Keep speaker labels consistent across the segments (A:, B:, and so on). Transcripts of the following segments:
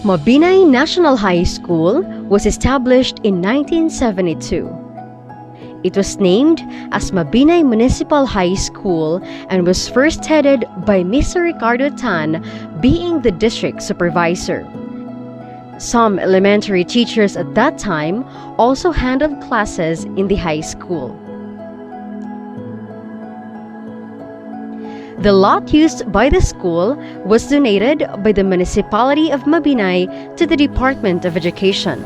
A: Mabinay National High School was established in 1972. It was named as Mabinay Municipal High School and was first headed by Mr. Ricardo Tan, being the district supervisor. Some elementary teachers at that time also handled classes in the high school. The lot used by the school was donated by the municipality of Mabinay to the Department of Education.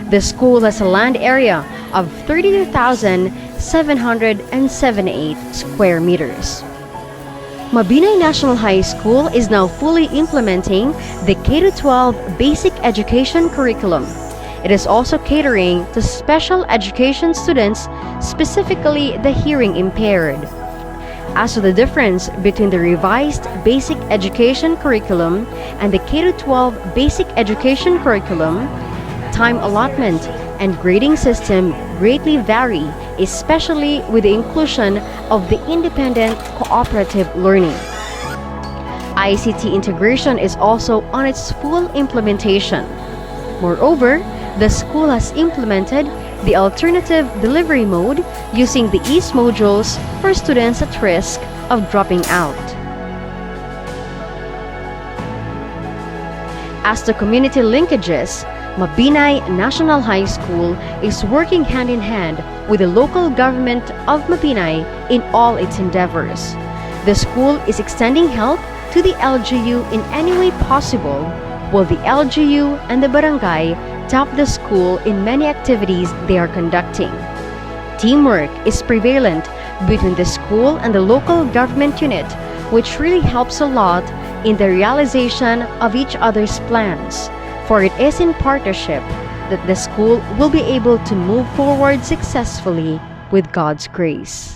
A: The school has a land area of 32,778 square meters. Mabinay National High School is now fully implementing the K-12 basic education curriculum. It is also catering to special education students, specifically the hearing impaired. As to the difference between the revised basic education curriculum and the K-12 basic education curriculum, time allotment and grading system greatly vary, especially with the inclusion of the independent cooperative learning. ICT integration is also on its full implementation. Moreover, the school has implemented the alternative delivery mode using the EASE modules for students at risk of dropping out. As to community linkages, Mabinay National High School is working hand in hand with the local government of Mabinay in all its endeavors. The school is extending help to the LGU in any way possible, while the LGU and the barangay tap the school in many activities they are conducting. Teamwork is prevalent between the school and the local government unit, which really helps a lot in the realization of each other's plans, for it is in partnership that the school will be able to move forward successfully with God's grace.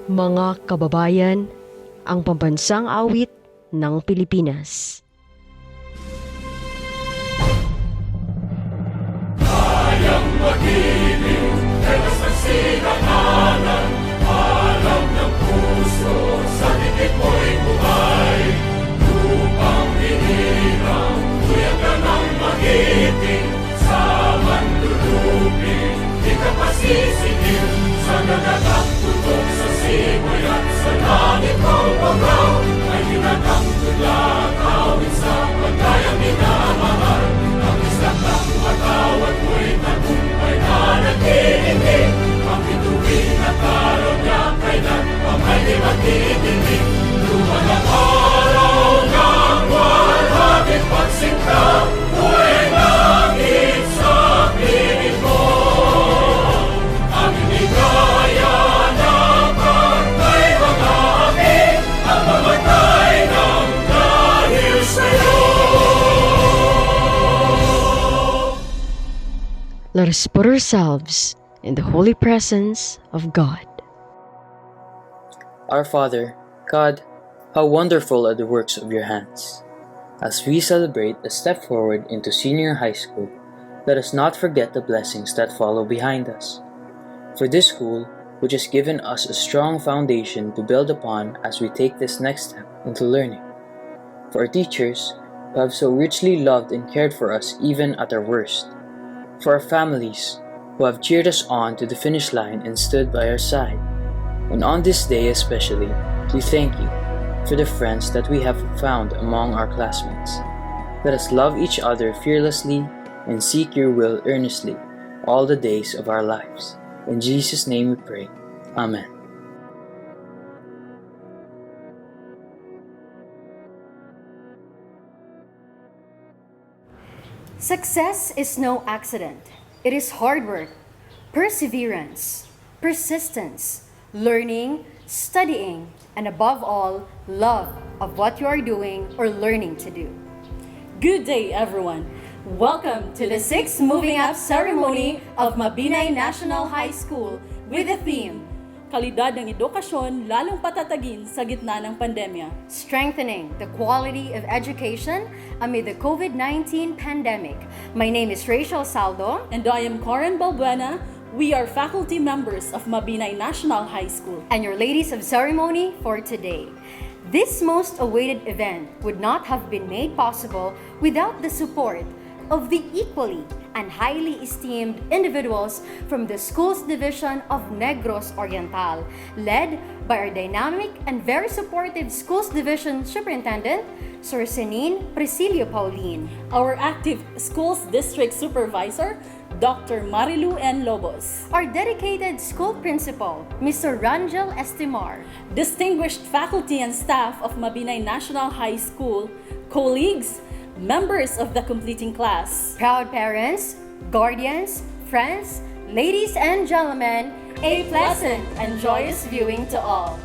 A: Mga kababayan, ang pambansang awit ng Pilipinas.
B: Kayang magiliw, telas ng sinakalan, alam ng puso, sa dikit mo'y buhay. Lupang hinirang, tuyag ka ng magiting, sa manlulupin, di ka pa
A: Let us put ourselves in the holy presence of God.
C: Our Father, God, how wonderful are the works of your hands. As we celebrate a step forward into senior high school, let us not forget the blessings that follow behind us. For this school, which has given us a strong foundation to build upon as we take this next step into learning. For our teachers, who have so richly loved and cared for us even at our worst. For our families, who have cheered us on to the finish line and stood by our side. And on this day especially, we thank you for the friends that we have found among our classmates. Let us love each other fearlessly and seek your will earnestly all the days of our lives. In Jesus' name we pray. Amen.
D: Success is no accident. It is hard work, perseverance, persistence, learning, studying, and above all, love of what you are doing or learning to do.
E: Good day, everyone. Welcome to the 6th Moving Up ceremony of Mabinay National High School with the theme, Kalidad ng edukasyon lalong patatagin sa gitna ng pandemya.
D: Strengthening the quality of education amid the COVID-19 pandemic. My name is Rachel Saldo.
E: And I am Corin Balbuena. We are faculty members of Mabinay National High School.
D: And your ladies of ceremony for today. This most awaited event would not have been made possible without the support of the equally and highly esteemed individuals from the Schools Division of Negros Oriental, led by our dynamic and very supportive Schools Division Superintendent, Sir Senin Presilio Pauline.
E: Our active Schools District Supervisor, Dr. Marilu N. Lobos.
D: Our dedicated school principal, Mr. Rangel Estimar.
E: Distinguished faculty and staff of Mabinay National High School, colleagues, members of the completing class,
D: proud parents, guardians, friends, ladies and gentlemen, a pleasant and joyous viewing to all.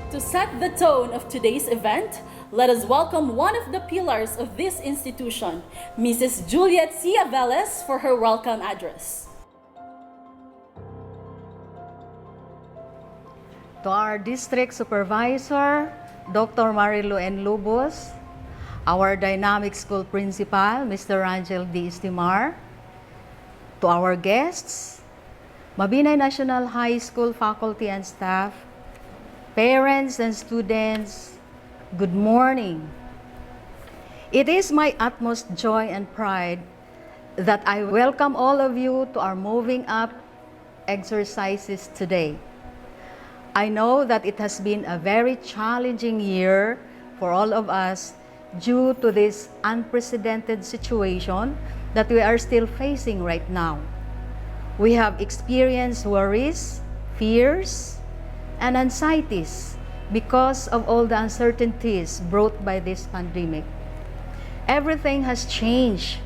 E: To set the tone of today's event, let us welcome one of the pillars of this institution, Mrs. Juliet Cia Velez, for her welcome address.
F: To our district supervisor, Dr. Marilu N. Lobos, our dynamic school principal, Mr. Rangel D. Estimar, to our guests, Mabinay National High School faculty and staff, parents and students, good morning. It is my utmost joy and pride that I welcome all of you to our Moving Up exercises today. I know that it has been a very challenging year for all of us due to this unprecedented situation that we are still facing right now. We have experienced worries, fears, and anxieties because of all the uncertainties brought by this pandemic. Everything has changed,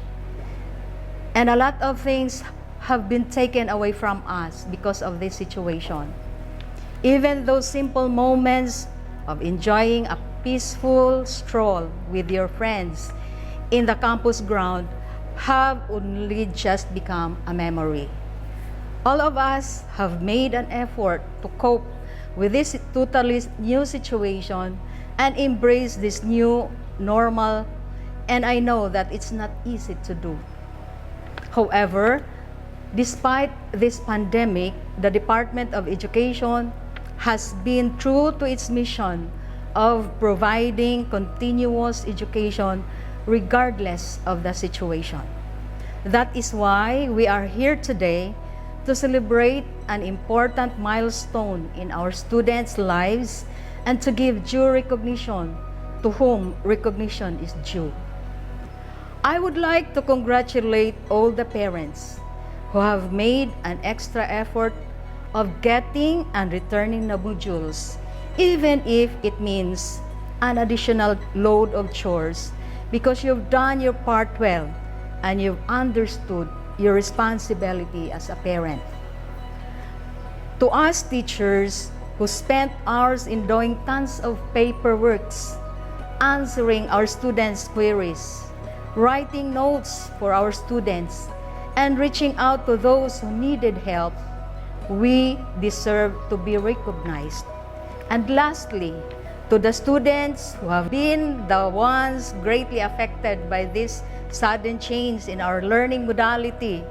F: and a lot of things have been taken away from us because of this situation. Even those simple moments of enjoying a peaceful stroll with your friends in the campus ground have only just become a memory. All of us have made an effort to cope with this totally new situation and embrace this new normal, and I know that it's not easy to do. However, despite this pandemic, the Department of Education has been true to its mission of providing continuous education regardless of the situation. That is why we are here today to celebrate an important milestone in our students' lives and to give due recognition to whom recognition is due. I would like to congratulate all the parents who have made an extra effort of getting and returning the modules, even if it means an additional load of chores, because you've done your part well and you've understood your responsibility as a parent. To us teachers who spent hours in doing tons of paperwork answering our students' queries, writing notes for our students, and reaching out to those who needed help, we deserve to be recognized. And lastly, to the students who have been the ones greatly affected by this sudden change in our learning modality,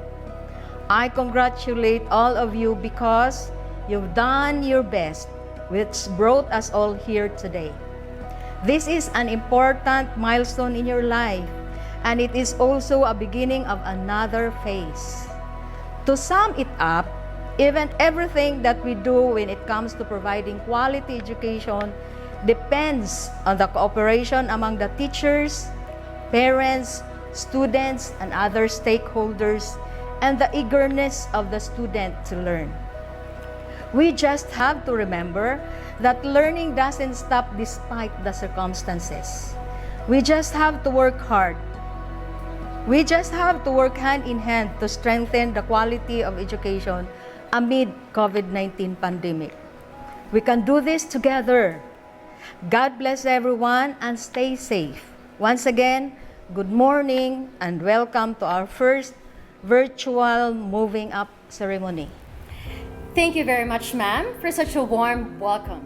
F: I congratulate all of you because you've done your best, which brought us all here today. This is an important milestone in your life, and it is also a beginning of another phase. To sum it up, even everything that we do when it comes to providing quality education depends on the cooperation among the teachers, parents, students, and other stakeholders, and the eagerness of the student to learn. We just have to remember that learning doesn't stop despite the circumstances. We just have to work hard. We just have to work hand in hand to strengthen the quality of education amid COVID-19 pandemic. We can do this together. God bless everyone and stay safe. Once again, good morning and welcome to our first virtual moving up ceremony.
D: Thank you very much, ma'am, for such a warm welcome.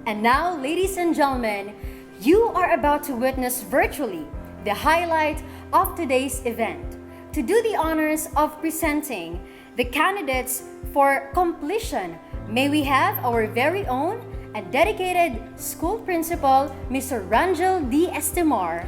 D: And now, ladies and gentlemen, you are about to witness virtually the highlight of today's event. To do the honors of presenting the candidates for completion, may we have our very own and dedicated school principal, Mr. Rangel D. Estimar.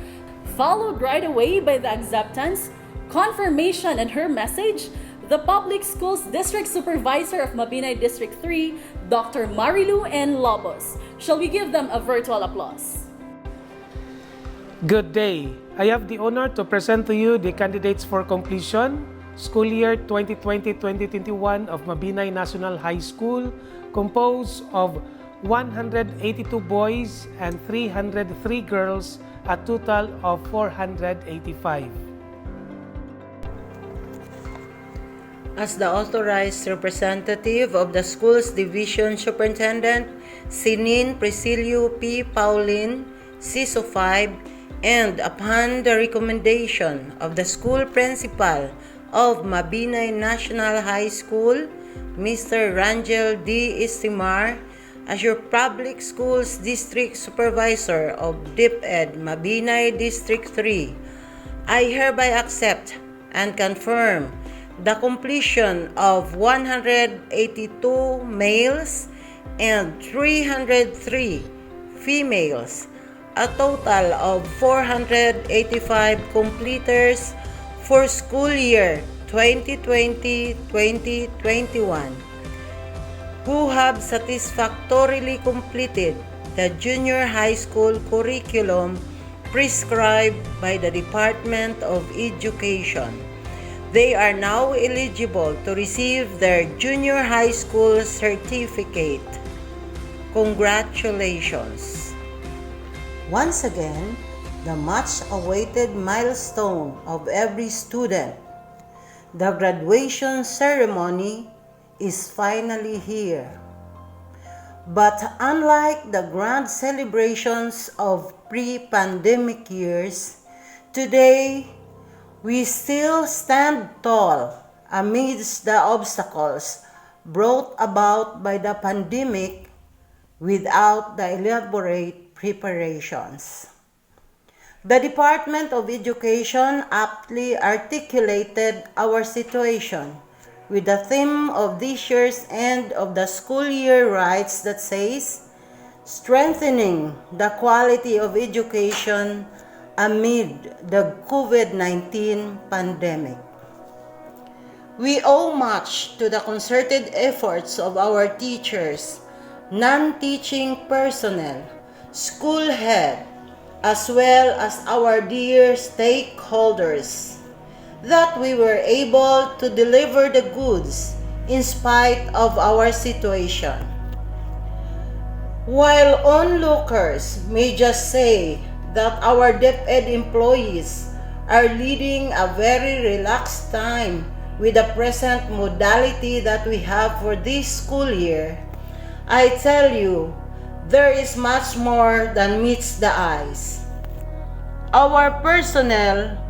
E: Followed right away by the acceptance, confirmation, and her message, the Public Schools District Supervisor of Mabinay District 3, Dr. Marilu N. Lobos. Shall we give them a virtual applause?
G: Good day. I have the honor to present to you the candidates for completion, school year 2020-2021 of Mabinay National High School, composed of 182 boys and 303 girls, a total of 485.
H: As the authorized representative of the school's division superintendent, Sinin Priscilio P. Paulin, CISO 5, and upon the recommendation of the school principal of Mabinay National High School, Mr. Rangel D. Estimar, as your Public Schools District Supervisor of DepEd Mabinay District 3, I hereby accept and confirm the completion of 182 males and 303 females, a total of 485 completers for school year 2020-2021, who have satisfactorily completed the junior high school curriculum prescribed by the Department of Education. They are now eligible to receive their junior high school certificate. Congratulations! Once again, the much-awaited milestone of every student, the graduation ceremony, is finally here. But unlike the grand celebrations of pre-pandemic years, today we still stand tall amidst the obstacles brought about by the pandemic without the elaborate preparations. The Department of Education aptly articulated our situation with the theme of this year's end of the school year rights that says, strengthening the quality of education amid the COVID-19 pandemic. We owe much to the concerted efforts of our teachers, non-teaching personnel, school head, as well as our dear stakeholders, that we were able to deliver the goods in spite of our situation. While onlookers may just say that our DepEd employees are leading a very relaxed time with the present modality that we have for this school year, I tell you, there is much more than meets the eyes. Our personnel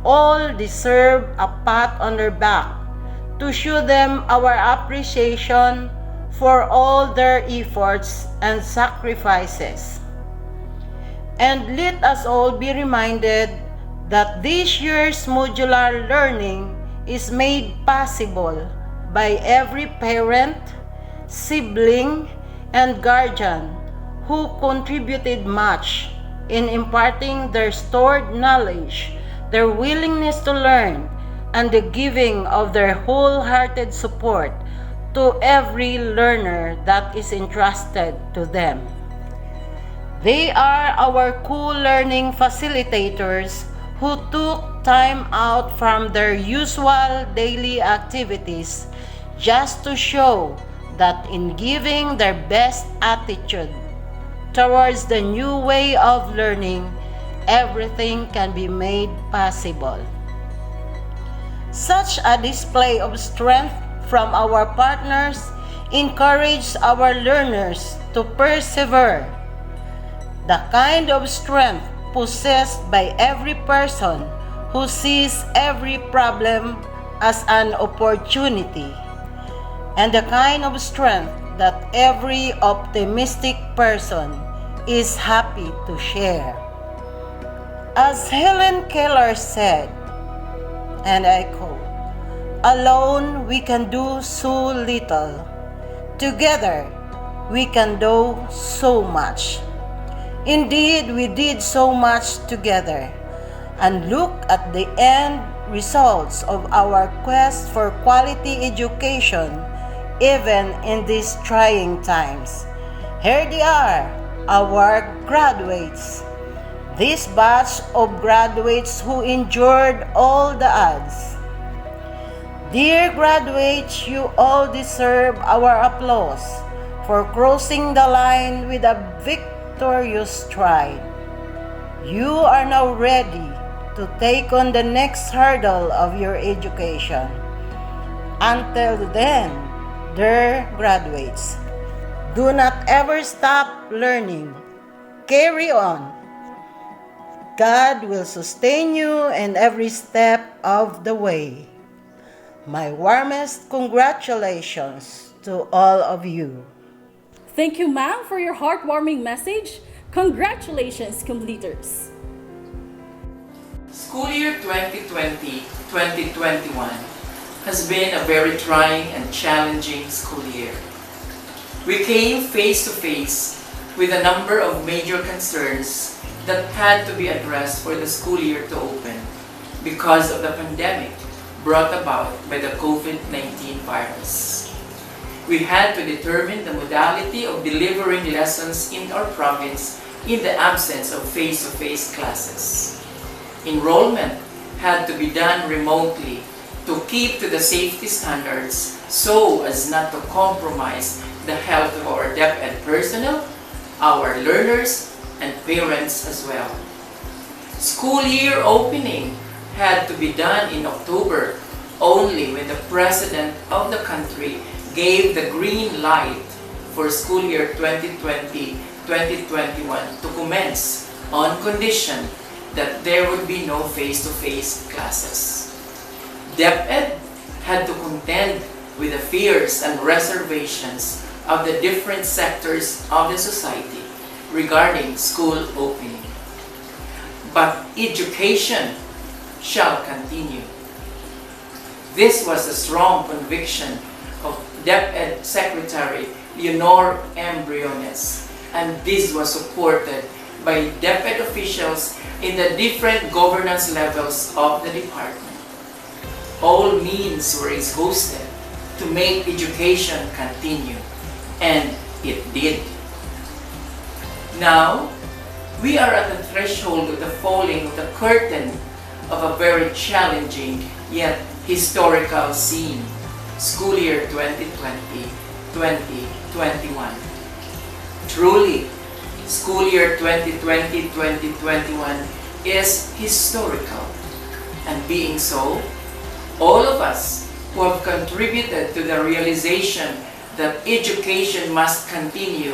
H: all deserve a pat on their back to show them our appreciation for all their efforts and sacrifices. And let us all be reminded that this year's modular learning is made possible by every parent, sibling, and guardian who contributed much in imparting their stored knowledge, their willingness to learn, and the giving of their wholehearted support to every learner that is entrusted to them. They are our co-learning facilitators who took time out from their usual daily activities just to show that in giving their best attitude towards the new way of learning, everything can be made possible. Such a display of strength from our partners encourages our learners to persevere. The kind of strength possessed by every person who sees every problem as an opportunity, and the kind of strength that every optimistic person is happy to share. As Helen Keller said, and I quote, "Alone we can do so little. Together we can do so much." Indeed, we did so much together. And look at the end results of our quest for quality education, even in these trying times. Here they are, our graduates. This batch of graduates who endured all the odds. Dear graduates, you all deserve our applause for crossing the line with a victorious stride. You are now ready to take on the next hurdle of your education. Until then, dear graduates, do not ever stop learning. Carry on. God will sustain you in every step of the way. My warmest congratulations to all of you.
E: Thank you, ma'am, for your heartwarming message. Congratulations, completers.
I: School year 2020-2021 has been a very trying and challenging school year. We came face to face with a number of major concerns that had to be addressed for the school year to open because of the pandemic brought about by the COVID-19 virus. We had to determine the modality of delivering lessons in our province in the absence of face-to-face classes. Enrollment had to be done remotely to keep to the safety standards so as not to compromise the health of our DepEd personnel, our learners, and parents as well. School year opening had to be done in October only when the President of the country gave the green light for school year 2020-2021 to commence on condition that there would be no face-to-face classes. DepEd had to contend with the fears and reservations of the different sectors of the society regarding school opening. But education shall continue. This was the strong conviction of DepEd Secretary Leonor M. Briones, and this was supported by DepEd officials in the different governance levels of the department. All means were exhausted to make education continue, and it did. Now, we are at the threshold of the falling of the curtain of a very challenging yet historical scene, school year 2020-2021. Truly, school year 2020-2021 is historical, and being so, all of us who have contributed to the realization that education must continue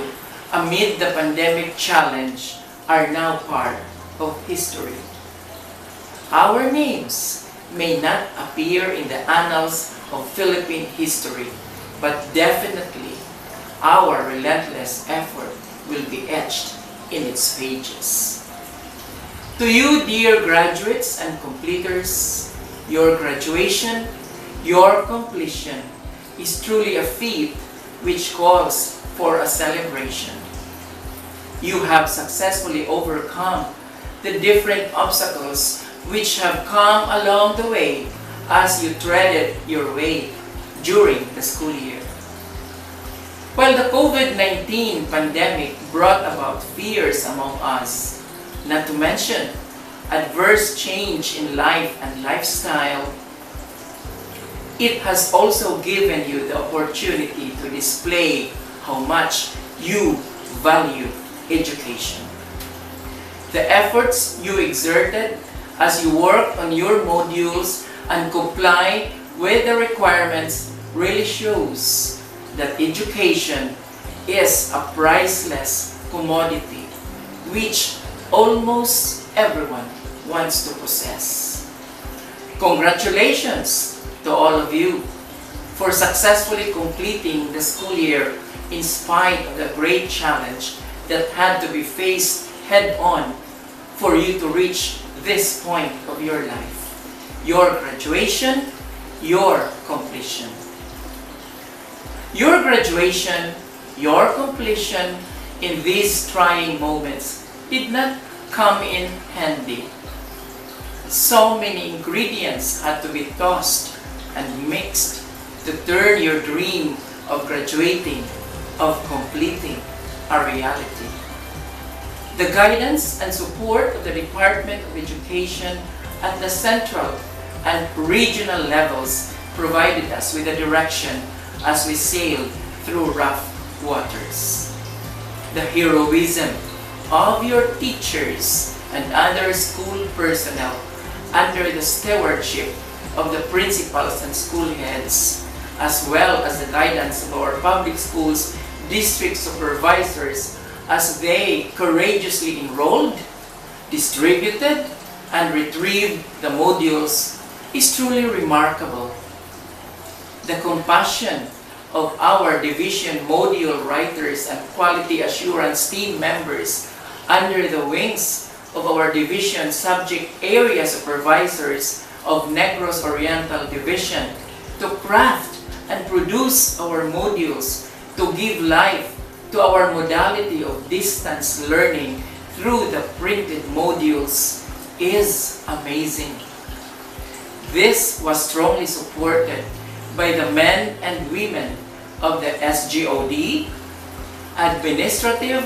I: amid the pandemic challenge are now part of history. Our names may not appear in the annals of Philippine history, but definitely our relentless effort will be etched in its pages. To you, dear graduates and completers, your graduation, your completion is truly a feat which calls for a celebration. You have successfully overcome the different obstacles which have come along the way as you treaded your way during the school year. While the COVID-19 pandemic brought about fears among us, not to mention adverse change in life and lifestyle, it has also given you the opportunity to display how much you value education. The efforts you exerted as you worked on your modules and comply with the requirements really shows that education is a priceless commodity which almost everyone wants to possess. Congratulations to all of you for successfully completing the school year in spite of the great challenge that had to be faced head-on for you to reach this point of your life. Your graduation, your completion. Your graduation, your completion in these trying moments did not come in handy. So many ingredients had to be tossed and mixed to turn your dream of graduating, of completing, a reality. The guidance and support of the Department of Education at the central and regional levels provided us with a direction as we sailed through rough waters. The heroism of your teachers and other school personnel under the stewardship of the principals and school heads, as well as the guidance of our public schools district supervisors as they courageously enrolled, distributed, and retrieved the modules is truly remarkable. The compassion of our division module writers and quality assurance team members under the wings of our division subject area supervisors of Negros Oriental Division to craft and produce our modules to give life to our modality of distance learning through the printed modules is amazing. This was strongly supported by the men and women of the SGOD, administrative,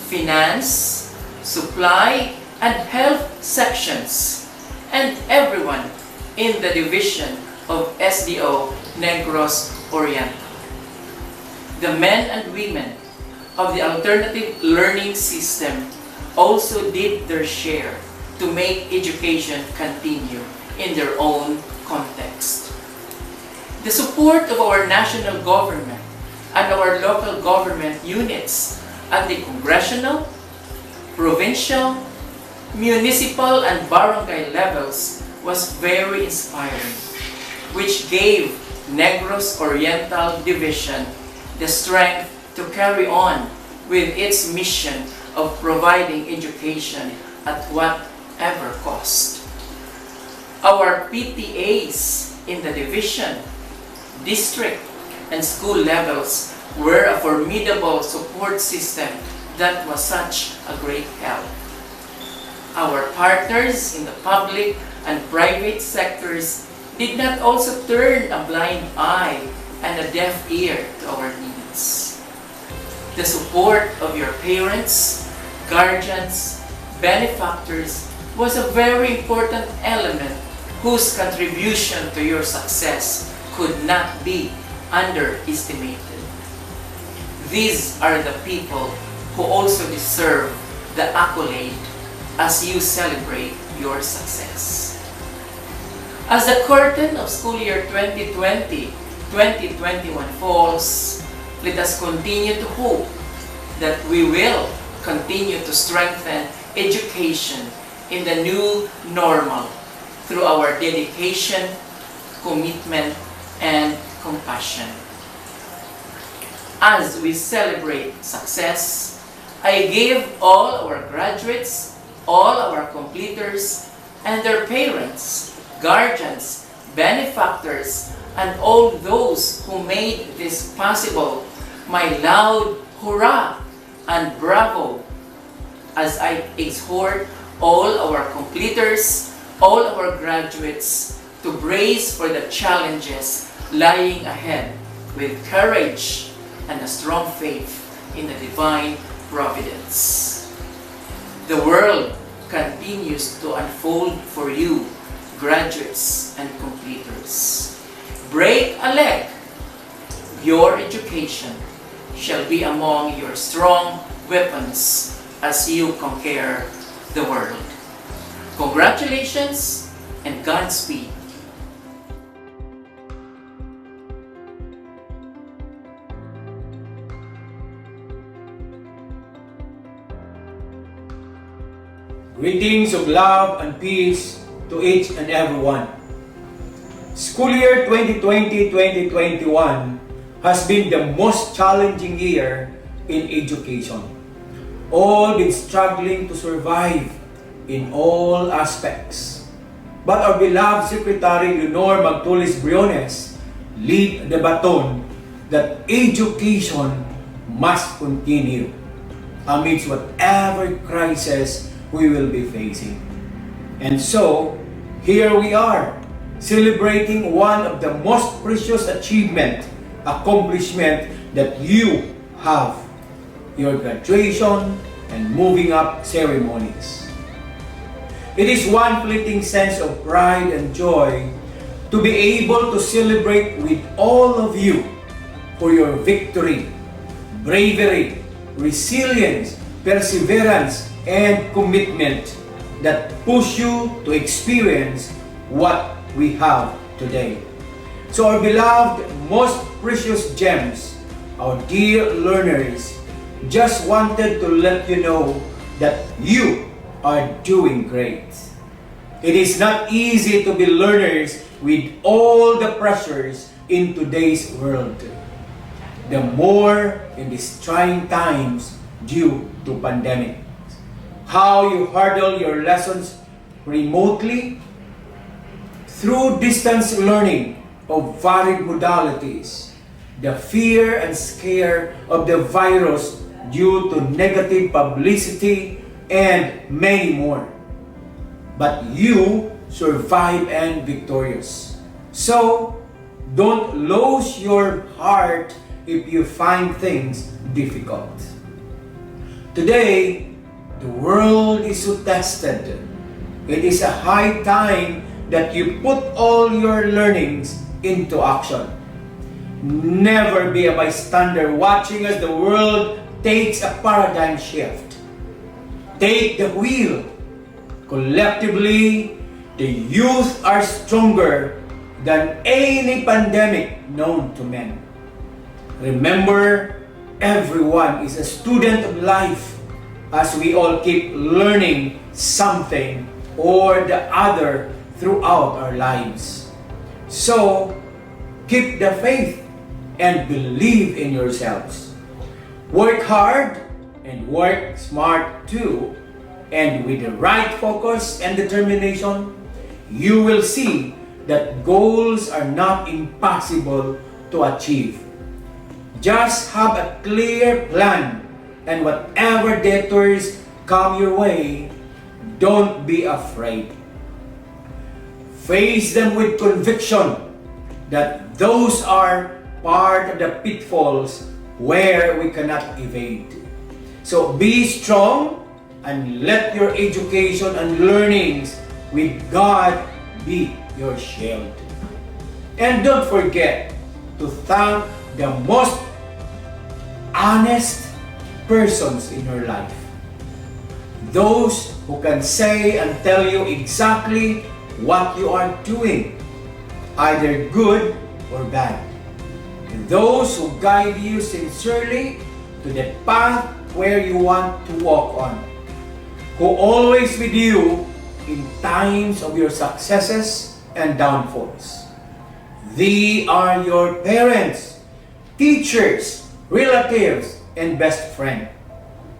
I: finance, supply, and health sections, and everyone in the division of SDO Negros Oriental. The men and women of the alternative learning system also did their share to make education continue in their own context. The support of our national government and our local government units at the congressional, provincial, municipal, and barangay levels was very inspiring, which gave Negros Oriental Division the strength to carry on with its mission of providing education at whatever cost. Our PTAs in the division, district, and school levels were a formidable support system that was such a great help. Our partners in the public and private sectors did not also turn a blind eye and a deaf ear to our needs. The support of your parents, guardians, benefactors was a very important element whose contribution to your success could not be underestimated. These are the people who also deserve the accolade as you celebrate your success. As the curtain of school year 2020-2021 falls, let us continue to hope that we will continue to strengthen education in the new normal through our dedication, commitment, and compassion. As we celebrate success, I give all our graduates, all our completers, and their parents, guardians, benefactors, and all those who made this possible my loud hurrah and bravo as I exhort all our completers, all our graduates to brace for the challenges lying ahead with courage and a strong faith in the divine providence. The world continues to unfold for you, graduates and completers. Break a leg. Your education shall be among your strong weapons as you conquer the world. Congratulations and Godspeed.
J: Greetings of love and peace to each and everyone. School year 2020-2021 has been the most challenging year in education. All been struggling to survive in all aspects. But our beloved Secretary Leonor Magtulis Briones lead the baton that education must continue amidst whatever crisis we will be facing. And so, here we are, celebrating one of the most precious accomplishment that you have, your graduation and moving up ceremonies. It is one fleeting sense of pride and joy to be able to celebrate with all of you for your victory, bravery, resilience, perseverance, and commitment that push you to experience what we have today. So our beloved, most precious gems, our dear learners, just wanted to let you know that you are doing great. It is not easy to be learners with all the pressures in today's world. The more in these trying times due to pandemic. How you hurdle your lessons remotely through distance learning of varied modalities, the fear and scare of the virus due to negative publicity, and many more. But you survive and victorious. So, don't lose your heart if you find things difficult. Today, the world is so tested. It is a high time that you put all your learnings into action. Never be a bystander watching as the world takes a paradigm shift. Take the wheel. Collectively, the youth are stronger than any pandemic known to men. Remember, everyone is a student of life as we all keep learning something or the other throughout our lives. So, keep the faith and believe in yourselves. Work hard and work smart too. And with the right focus and determination, you will see that goals are not impossible to achieve. Just have a clear plan, and whatever detours come your way, don't be afraid. Face them with conviction that those are part of the pitfalls where we cannot evade. So be strong and let your education and learnings with God be your shield. And don't forget to thank the most honest persons in your life. Those who can say and tell you exactly what you are doing, either good or bad. Those who guide you sincerely to the path where you want to walk on. who always with you in times of your successes and downfalls. They are your parents, teachers, relatives, and best friend.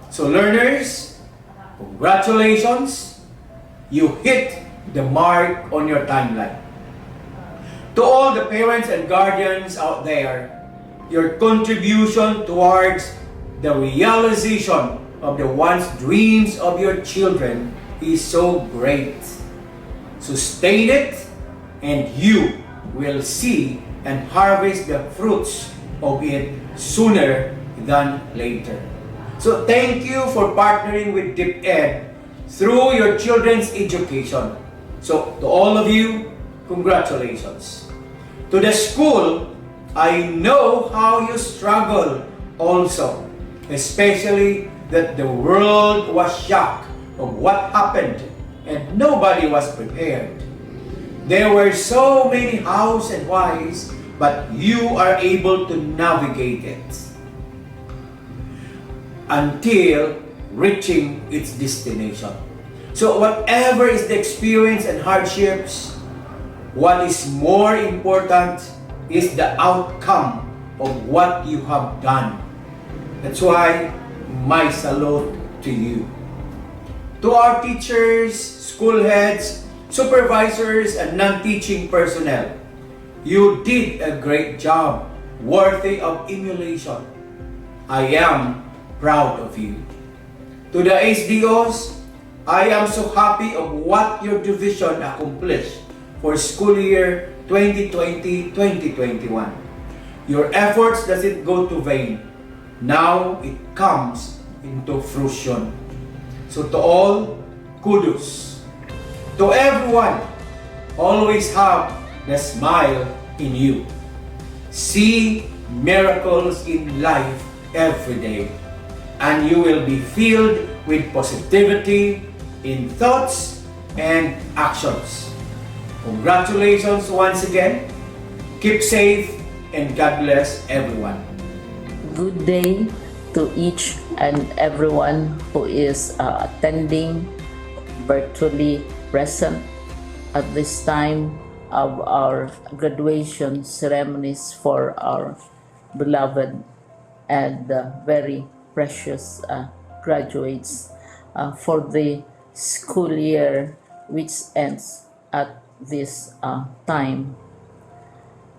J: So learners, congratulations, you hit the mark on your timeline. To all the parents and guardians out there, your contribution towards the realization of the once dreams of your children is so great. Sustain it, and you will see and harvest the fruits of it sooner than later. So thank you for partnering with DepEd through your children's education. So to all of you, congratulations. To the school, I know how you struggle also, especially that the world was shocked of what happened and nobody was prepared. There were so many hows and whys, but you are able to navigate it until reaching its destination. So whatever is the experience and hardships, what is more important is the outcome of what you have done. That's why my salute to you. To our teachers, school heads, supervisors, and non-teaching personnel, you did a great job, worthy of emulation. I am proud of you. To the SDOs, I am so happy of what your division accomplished for school year 2020-2021. Your efforts doesn't go to vain. Now it comes into fruition. So to all, kudos. To everyone, always have the smile in you. See miracles in life every day, and you will be filled with positivity in thoughts and actions. Congratulations once again. Keep safe and God bless everyone.
K: Good day to each and everyone who is attending virtually present at this time of our graduation ceremonies for our beloved and very precious graduates for the school year which ends at this time.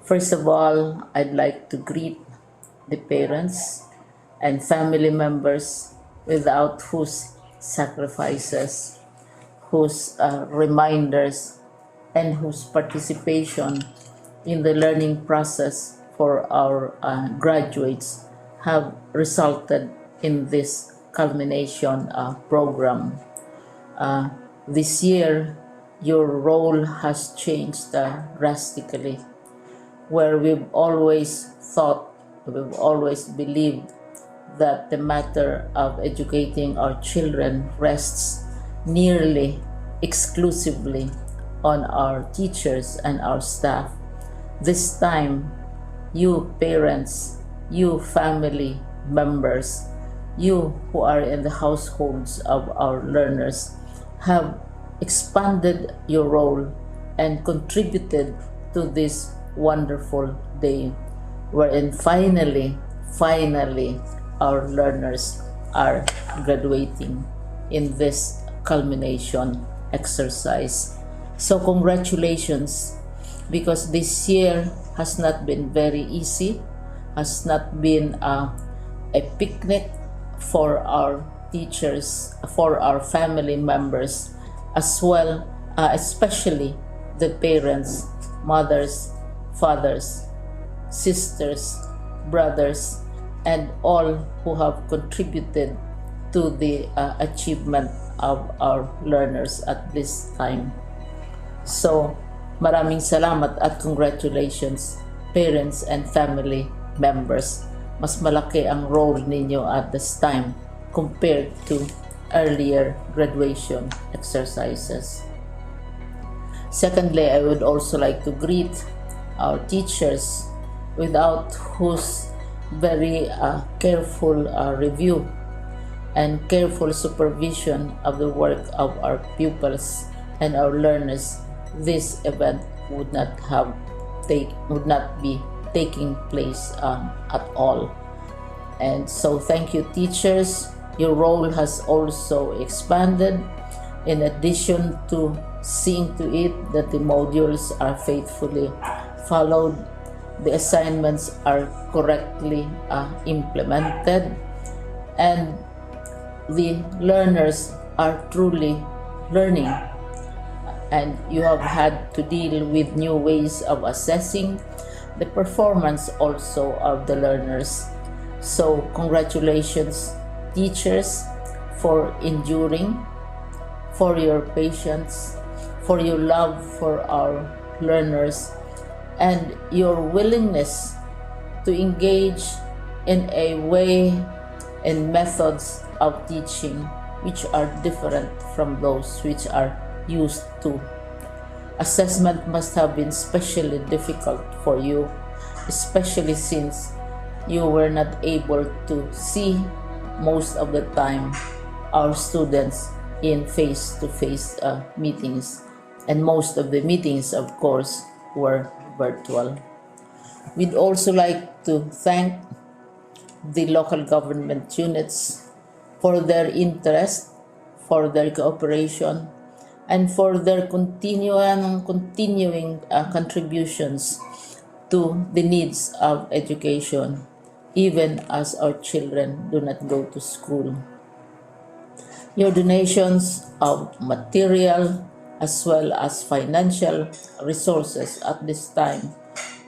K: First of all, I'd like to greet the parents and family members without whose sacrifices, whose reminders, and whose participation in the learning process for our graduates have resulted in this culmination program. This year, your role has changed drastically, where we've always believed that the matter of educating our children rests nearly exclusively on our teachers and our staff. This time, you parents, you family members, you who are in the households of our learners have expanded your role and contributed to this wonderful day wherein finally our learners are graduating in this culmination exercise. So congratulations, because this year has not been very easy, has not been a picnic for our teachers, for our family members, as well, especially the parents, mothers, fathers, sisters, brothers, and all who have contributed to the achievement of our learners at this time. So, maraming salamat at congratulations, parents and family members. Mas malaki ang role ninyo at this time compared to earlier graduation exercises. Secondly, I would also like to greet our teachers, without whose very careful review and careful supervision of the work of our pupils and our learners, this event would would not be taking place at all. And so thank you, teachers. Your role has also expanded in addition to seeing to it that the modules are faithfully followed, the assignments are correctly implemented, and the learners are truly learning. And you have had to deal with new ways of assessing the performance also of the learners. So congratulations, teachers, for enduring, for your patience, for your love for our learners, and your willingness to engage in a way and methods of teaching which are different from those which are used to. Assessment must have been especially difficult for you, especially since you were not able to see most of the time our students in face-to-face meetings, and most of the meetings, of course, were virtual. We'd also like to thank the local government units for their interest, for their cooperation, and for their continuing contributions to the needs of education, even as our children do not go to school. Your donations of material as well as financial resources at this time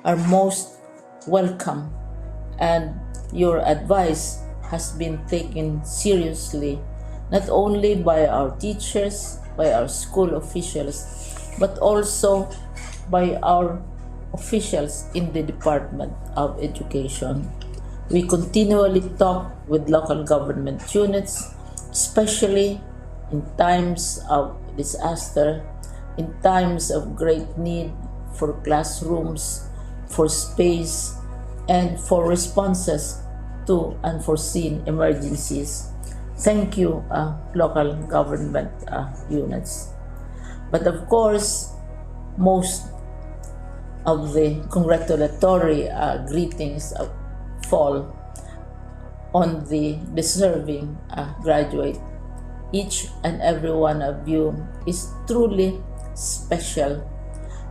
K: are most welcome, and your advice has been taken seriously not only by our teachers, by our school officials, but also by our officials in the Department of Education. We continually talk with local government units, especially in times of disaster, in times of great need for classrooms, for space, and for responses to unforeseen emergencies. Thank you, local government units. But of course, most of the congratulatory greetings fall on the deserving graduate. Each and every one of you is truly special.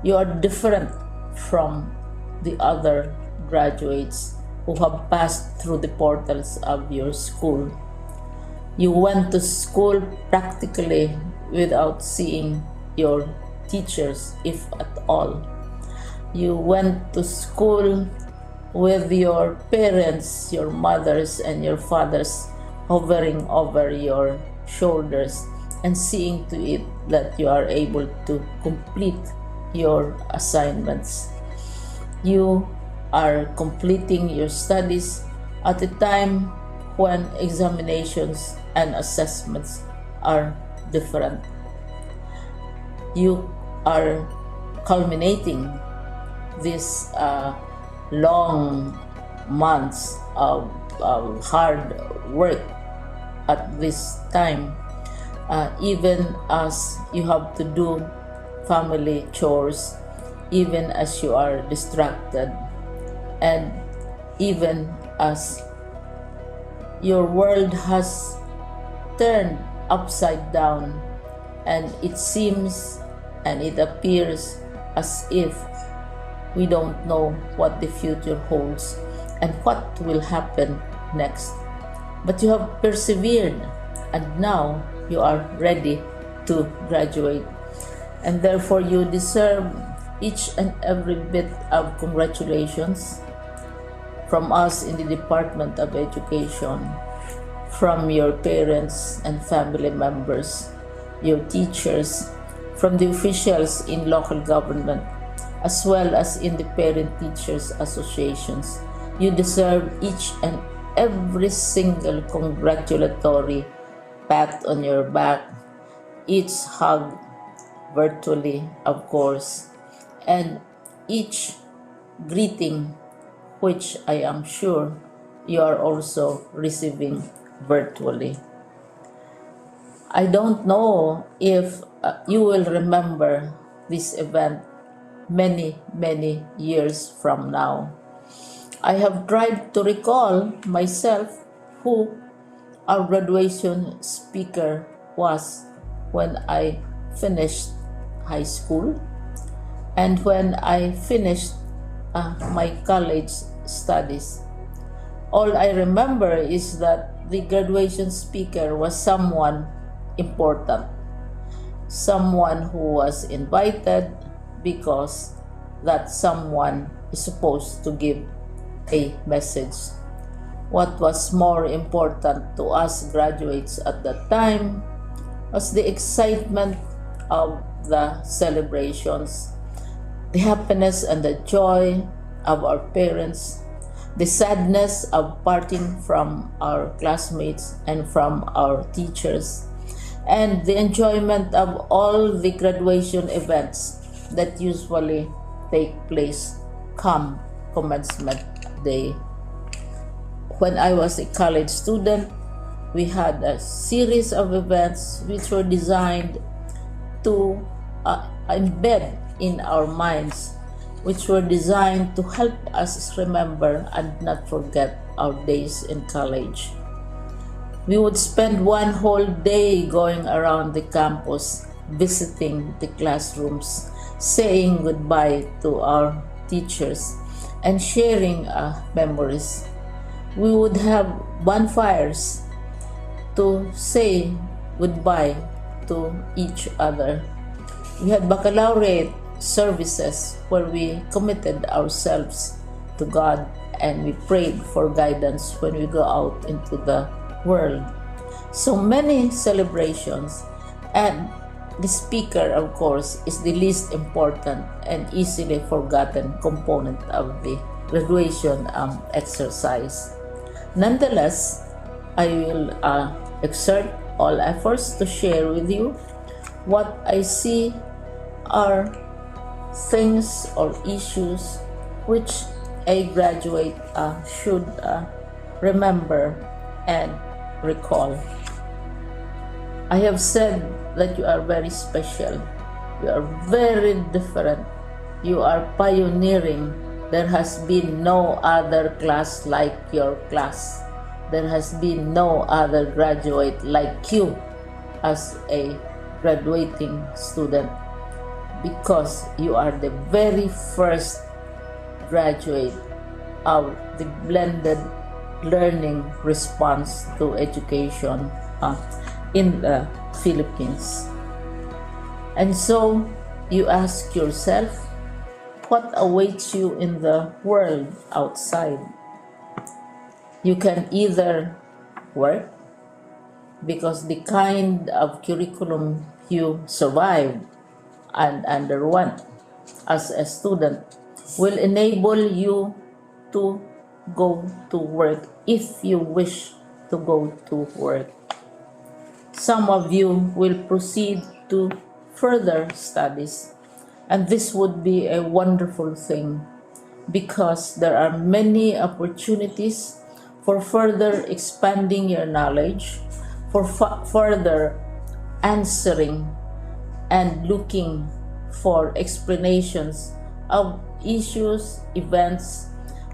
K: You are different from the other graduates who have passed through the portals of your school. You went to school practically without seeing your teachers, if at all. You went to school with your parents, your mothers and your fathers hovering over your shoulders and seeing to it that you are able to complete your assignments. You are completing your studies at a time when examinations and assessments are different. You are culminating these long months of hard work at this time, even as you have to do family chores, even as you are distracted, and even as your world has turned upside down, and it seems and it appears as if we don't know what the future holds and what will happen next. But you have persevered, and now you are ready to graduate, and therefore you deserve each and every bit of congratulations from us in the Department of Education, from your parents and family members, your teachers, from the officials in local government, as well as in the parent teachers associations. You deserve each and every single congratulatory pat on your back, each hug virtually, of course, and each greeting which I am sure you are also receiving virtually. I don't know if you will remember this event many, many years from now. I have tried to recall myself who our graduation speaker was when I finished high school and when I finished my college studies. All I remember is that the graduation speaker was someone important, someone who was invited because that someone is supposed to give a message. What was more important to us graduates at that time was the excitement of the celebrations, the happiness and the joy of our parents, the sadness of parting from our classmates and from our teachers, and the enjoyment of all the graduation events that usually take place come commencement day. When I was a college student, we had a series of events which were designed to embed in our minds, which were designed to help us remember and not forget our days in college. We would spend one whole day going around the campus, visiting the classrooms, saying goodbye to our teachers, and sharing memories. We would have bonfires to say goodbye to each other. We had baccalaureate services where we committed ourselves to God and we prayed for guidance when we go out into the world. So many celebrations, and the speaker, of course, is the least important and easily forgotten component of the graduation exercise. Nonetheless, I will exert all efforts to share with you what I see are things or issues which a graduate should remember and recall. I have said that you are very special. You are very different. You are pioneering. There has been no other class like your class. There has been no other graduate like you as a graduating student, because you are the very first graduate of the blended learning response to education in the Philippines. And so you ask yourself, what awaits you in the world outside? You can either work, because the kind of curriculum you survived and underwent as a student will enable you to go to work if you wish to go to work. Some of you will proceed to further studies, and this would be a wonderful thing because there are many opportunities for further expanding your knowledge, for further answering and looking for explanations of issues, events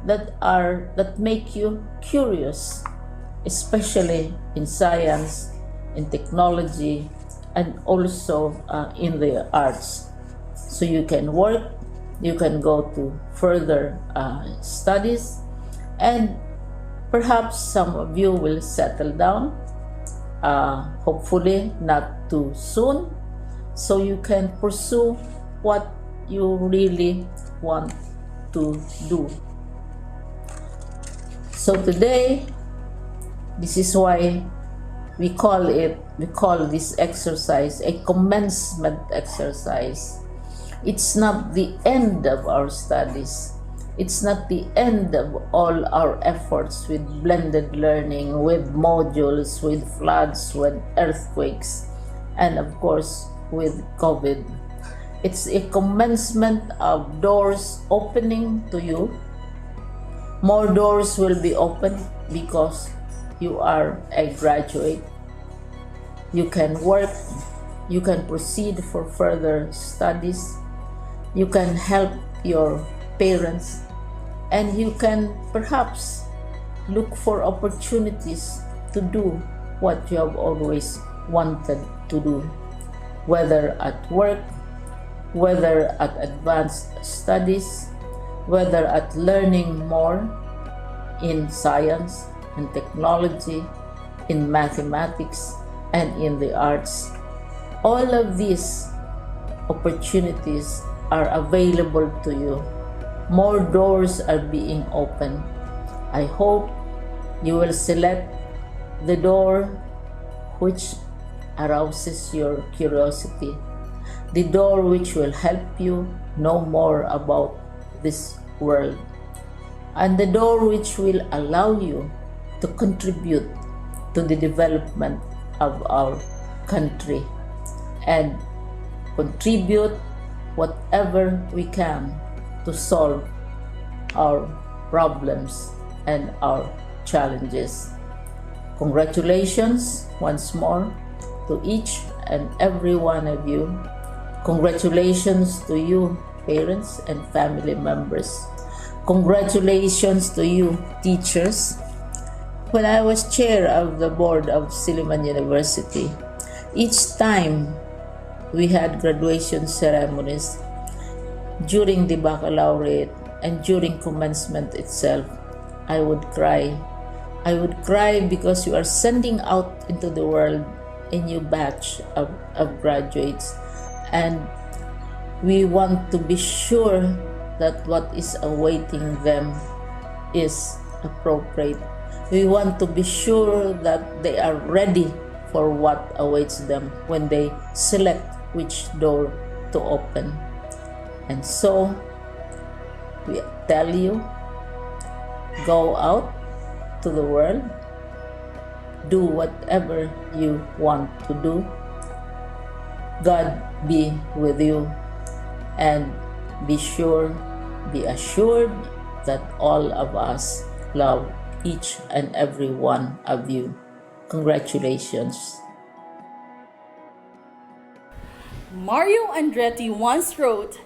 K: that make you curious, especially in science, in technology, and also in the arts. So you can work, you can go to further studies, and perhaps some of you will settle down, hopefully not too soon, so you can pursue what you really want to do. So today, this is why we call this exercise a commencement exercise. It's not the end of our studies. It's not the end of all our efforts with blended learning, with modules, with floods, with earthquakes, and of course with COVID. It's a commencement of doors opening to you. More doors will be opened because you are a graduate. You can work, you can proceed for further studies, you can help your parents, and you can perhaps look for opportunities to do what you have always wanted to do, whether at work, whether at advanced studies, whether at learning more in science and technology, in mathematics, and in the arts. All of these opportunities are available to you. More doors are being opened. I hope you will select the door which arouses your curiosity, the door which will help you know more about this world, and the door which will allow you to contribute to the development of our country and contribute whatever we can to solve our problems and our challenges. Congratulations once more to each and every one of you. Congratulations to you, parents and family members. Congratulations to you, teachers. When I was chair of the board of Silliman University, each time we had graduation ceremonies, during the baccalaureate and during commencement itself, I would cry. I would cry because you are sending out into the world a new batch of graduates, and we want to be sure that what is awaiting them is appropriate. We want to be sure that they are ready for what awaits them when they select which door to open. And so, we tell you, go out to the world, do whatever you want to do. God be with you, and be assured that all of us love each and every one of you. Congratulations.
E: Mario Andretti once wrote,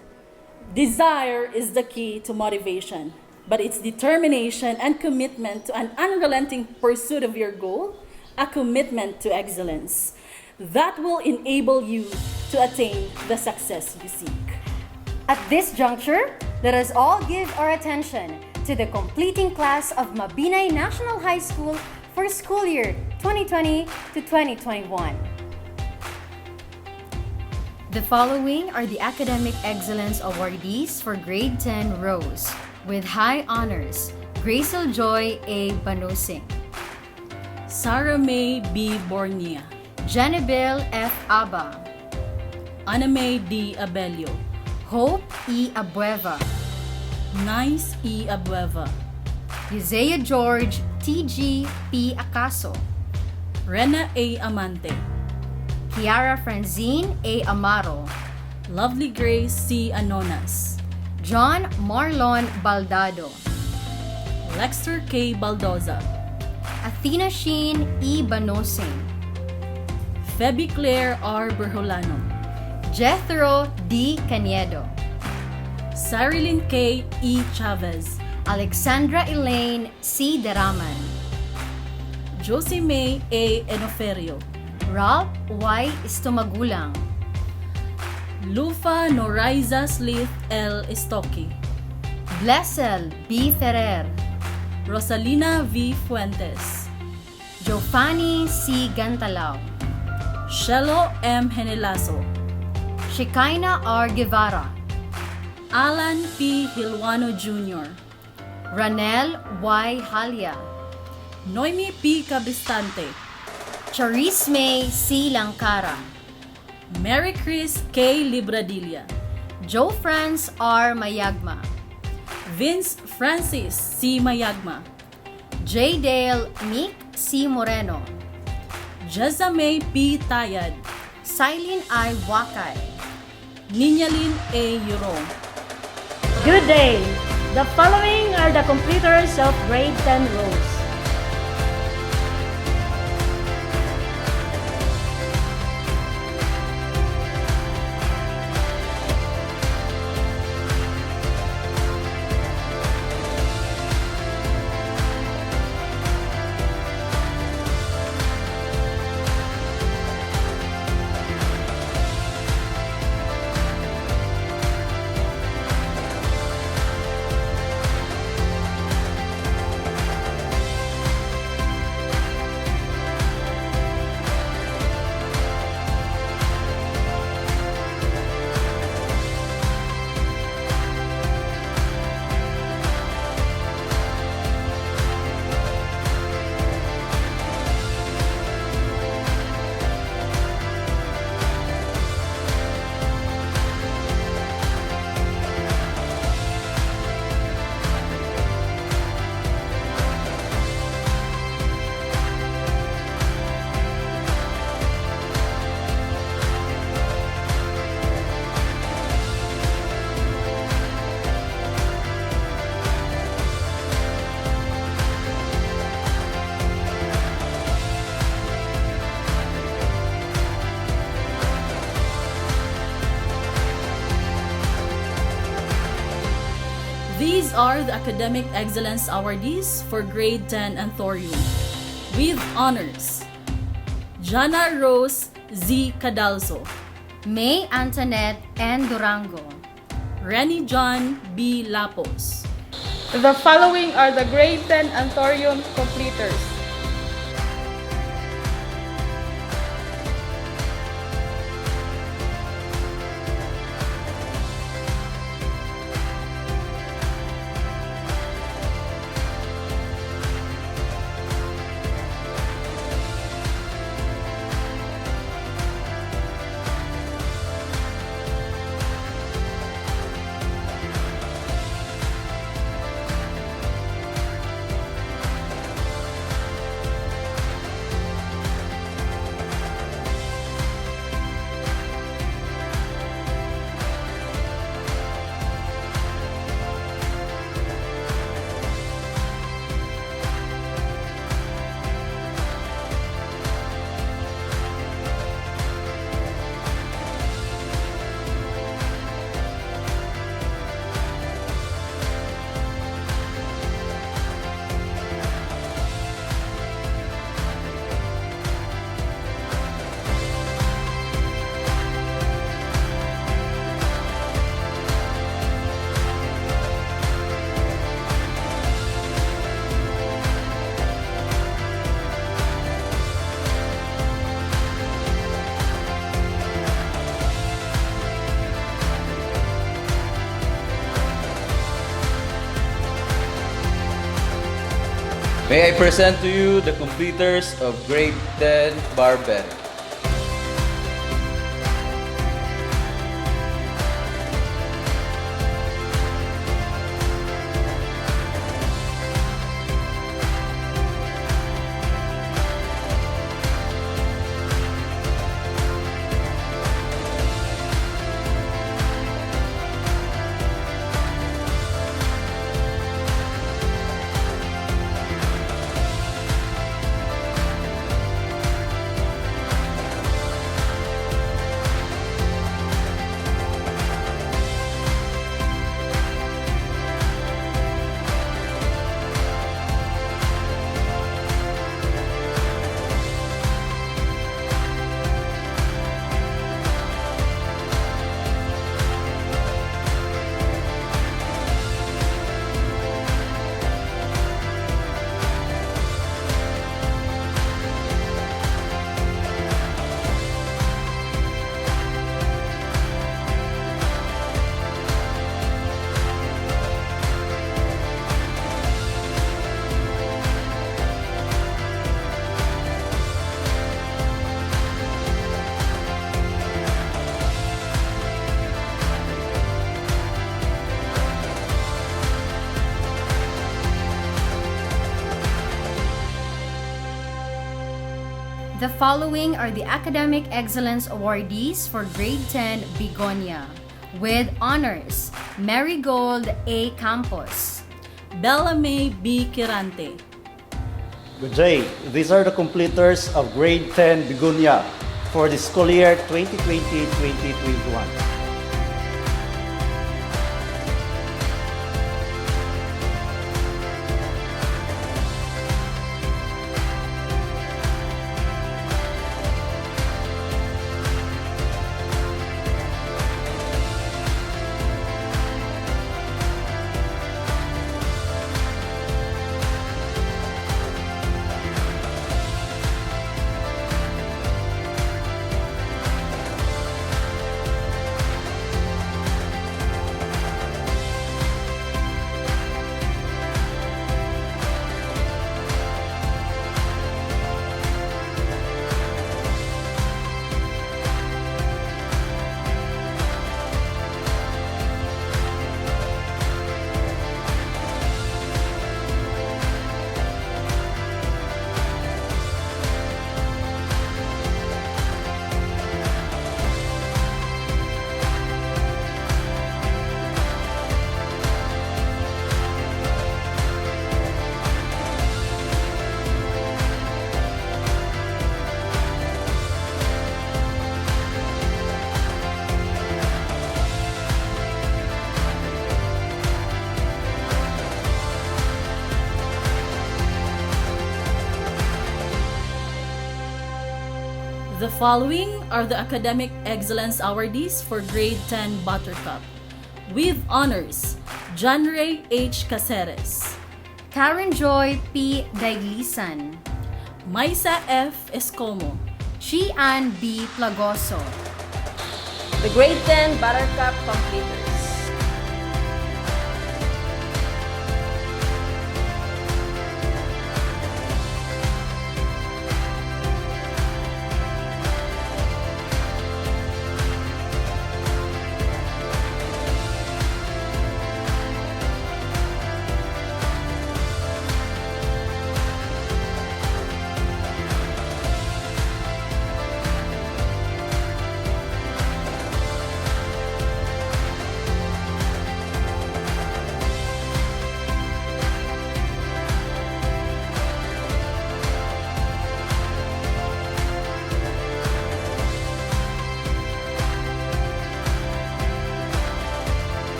E: "Desire is the key to motivation, but it's determination and commitment to an unrelenting pursuit of your goal, a commitment to excellence, that will enable you to attain the success you seek."
D: At this juncture, let us all give our attention to the completing class of Mabinay National High School for school year 2020 to 2021. The following are the Academic Excellence Awardees for Grade 10 rows with high honors: Gracel Joy A. Banusing,
E: Sarah May B. Bornia,
D: Janibel F. Aba,
E: Aname D. Abelio,
D: Hope E. Abueva,
E: Nice E. Abueva,
D: Isaiah George T.G. P. Acaso,
E: Rena A. Amante,
D: Kiara Francine A. Amaro,
E: Lovely Grace C. Anonas,
D: John Marlon Baldado,
E: Lexter K. Baldoza,
D: Athena Sheen E. Banosing,
E: Feby Claire R. Berholano,
D: Jethro D. Caniedo,
E: Sarilyn K. E. Chavez,
D: Alexandra Elaine C. Deraman,
E: Josie May A. Enoferio,
D: Ralph Y. Istomagulang,
E: Lufa Noraiza Slith L. Estoki,
D: Blessel B. Ferrer,
E: Rosalina V. Fuentes,
D: Giovanni C. Gantalao,
E: Shelo M. Henelaso,
D: Shekinah R. Guevara,
E: Alan P. Hilwano Jr.,
D: Ranel Y. Halia,
E: Noemi P. Cabistante,
D: Charisme C. Langcara,
E: Mary Chris K. Libradilla,
D: Joe Franz R. Mayagma,
E: Vince Francis C. Mayagma,
D: J. Dale Nick C. Moreno,
E: Jazame P. Tayad,
D: Silene I. Wakay,
E: Ninyalin A. Yurong.
L: Good day! The following are the completers of grade 10 rows.
E: are the Academic Excellence Awardees for Grade 10 and Thorium. With honors, Jana Rose Z. Cadalso,
D: May Antoinette N. Durango,
E: Renny John B. Lapos.
M: The following are the Grade 10 and Thorium completers.
N: May I present to you the completers of Grade 10 Barbell.
D: The following are the Academic Excellence Awardees for Grade 10 Bigonia. With honors, Marigold A. Campos,
E: Bella May B. Kirante.
O: Good day. These are the completers of Grade 10 Bigunya for the school year 2020-2021.
E: The following are the Academic Excellence Awardees for Grade 10 Buttercup. With honors, John Ray H. Caceres,
D: Karen Joy P. Daiglisan,
E: Maisa F. Escomo,
D: Shian B. Plagoso.
L: The Grade 10 Buttercup completers.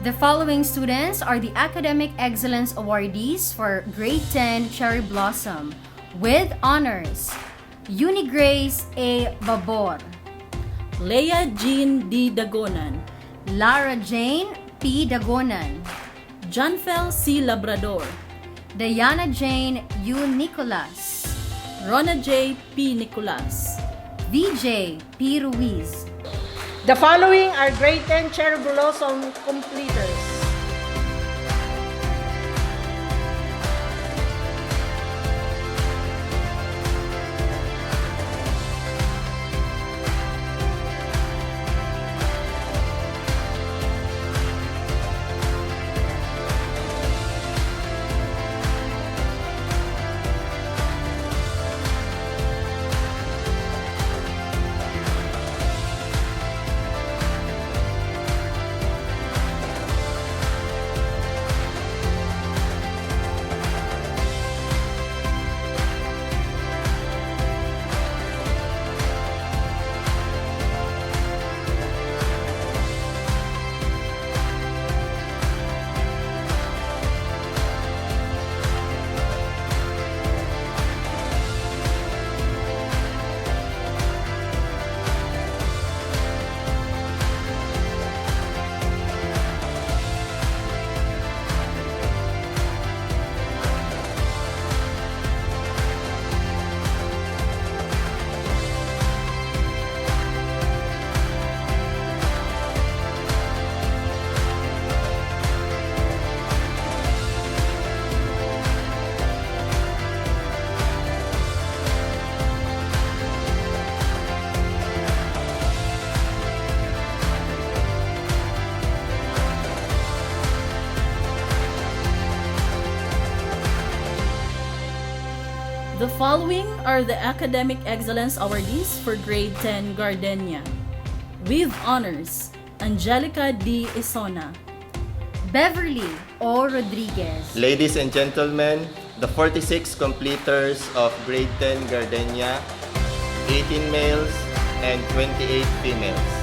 D: The following students are the Academic Excellence Awardees for Grade 10 Cherry Blossom with honors. Unigrace A. Babor,
E: Leah Jean D. Dagonan,
D: Lara Jane P. Dagonan,
E: Janfel C. Labrador,
D: Diana Jane U. Nicolas,
E: Rona J. P. Nicolas,
D: VJ P. Ruiz.
L: The following are Grade 10 Cherry Blossom completers.
E: The following are the Academic Excellence Awardees for Grade 10 Gardenia. With honors, Angelica D. Isona,
D: Beverly O. Rodriguez,
P: Ladies and gentlemen, the 46 completers of Grade 10 Gardenia, 18 males and 28 females.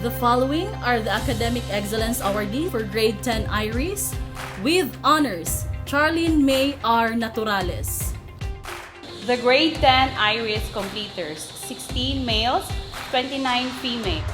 E: The following are the Academic Excellence Awardees for Grade 10 Iris with honors: Charlene May R. Naturales.
M: The Grade 10 Iris completers, 16 males, 29 female.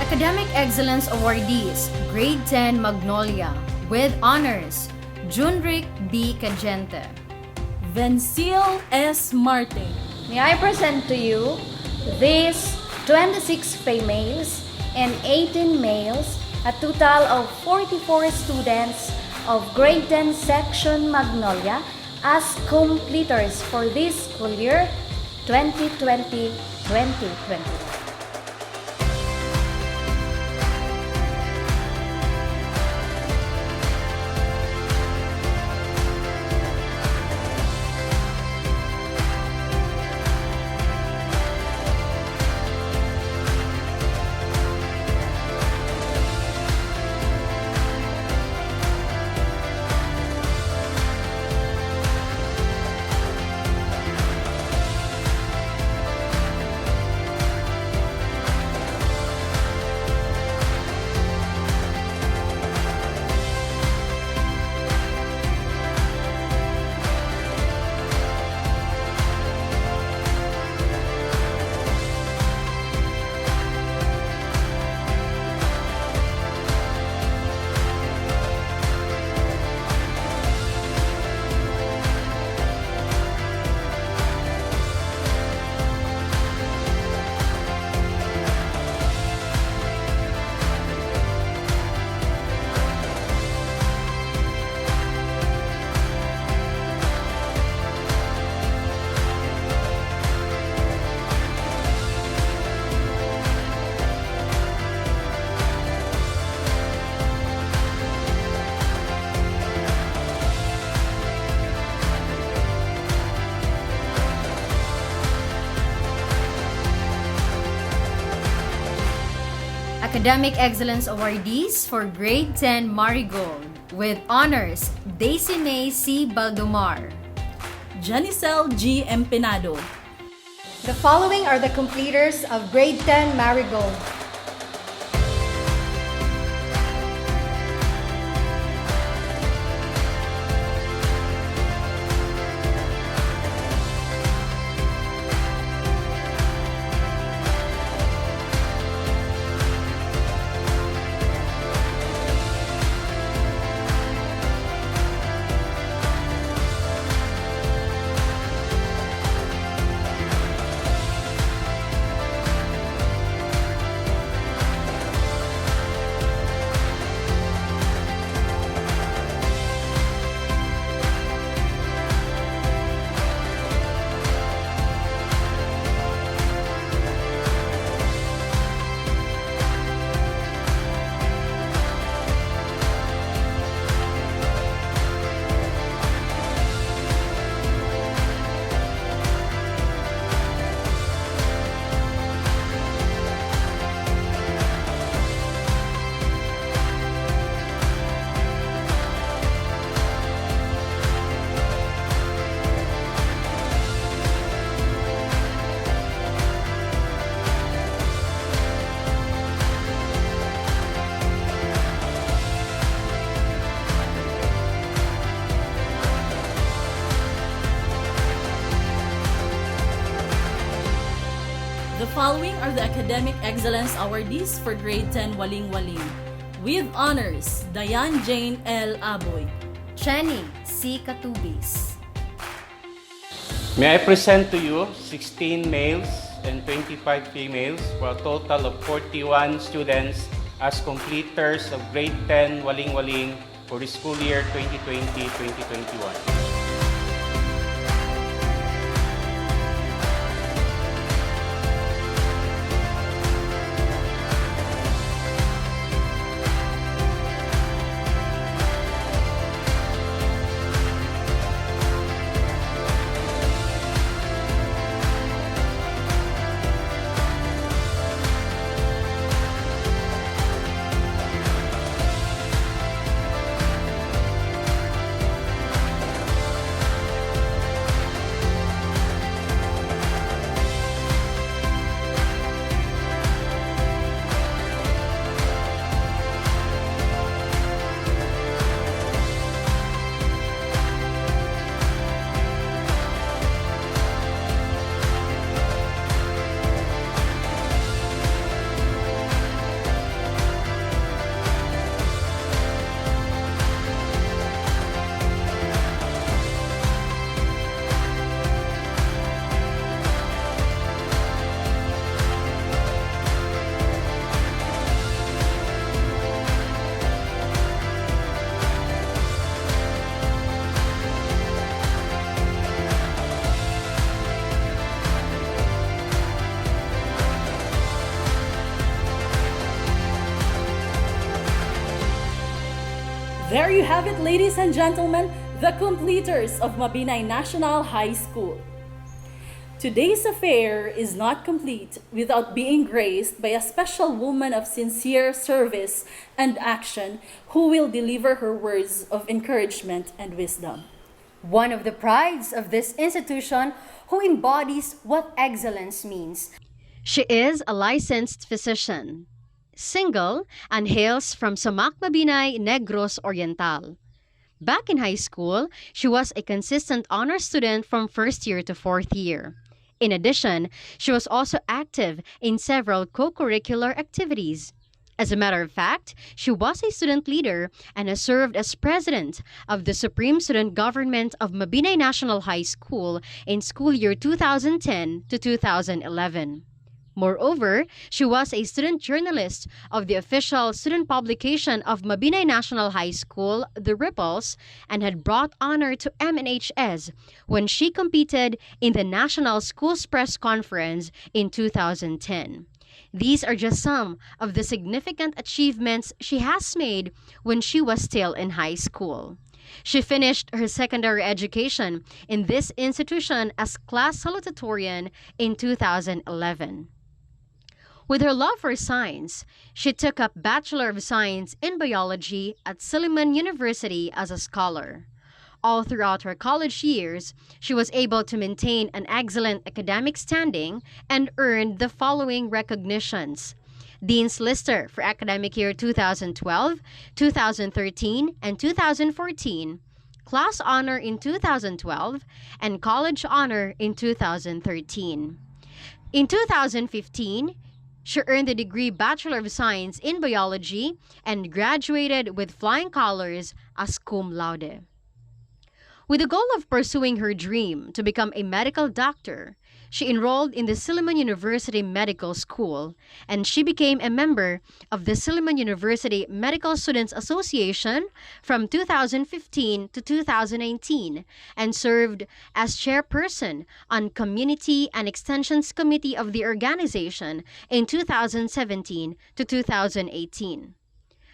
D: Academic Excellence Awardees, Grade 10 Magnolia, with honors: Junric B. Cagente,
E: Vencil S. Marte.
L: May I present to you these 26 females and 18 males, a total of 44 students of Grade 10 Section Magnolia as completers for this school year 2020-2021.
D: Academic Excellence Awardees for Grade 10 Marigold, with honors: Daisy May C. Baldomar,
E: Janicel G. Empenado.
Q: The following are the completers of Grade 10 Marigold.
E: The following are the Academic Excellence Awardees for Grade 10 Waling-Waling. With honors, Diane Jane L. Aboy,
D: Jenny C. Katubis.
R: May I present to you 16 males and 25 females for a total of 41 students as completers of Grade 10 Waling-Waling for the school year 2020-2021.
E: There you have it, ladies and gentlemen, the completers of Mabinay National High School. Today's affair is not complete without being graced by a special woman of sincere service and action who will deliver her words of encouragement and wisdom.
D: One of the prides of this institution who embodies what excellence means.
A: She is a licensed physician, single, and hails from Samak Mabinay, Negros Oriental. Back in high school, she was a consistent honor student from first year to fourth year. In addition, she was also active in several co-curricular activities. As a matter of fact, she was a student leader and has served as president of the Supreme Student Government of Mabinay National High School in school year 2010 to 2011. Moreover, she was a student journalist of the official student publication of Mabinay National High School, The Ripples, and had brought honor to MNHS when she competed in the National Schools Press Conference in 2010. These are just some of the significant achievements she has made when she was still in high school. She finished her secondary education in this institution as class salutatorian in 2011. With her love for science, she took up Bachelor of Science in Biology at Silliman University as a scholar. All throughout her college years, she was able to maintain an excellent academic standing and earned the following recognitions: Dean's Lister for academic year 2012, 2013, and 2014, Class Honor in 2012, and College Honor in 2013. In 2015, she earned the degree Bachelor of Science in Biology and graduated with flying colors as cum laude. With the goal of pursuing her dream to become a medical doctor, she enrolled in the Silliman University Medical School, and she became a member of the Silliman University Medical Students Association from 2015 to 2019 and served as chairperson on Community and Extensions Committee of the organization in 2017 to 2018.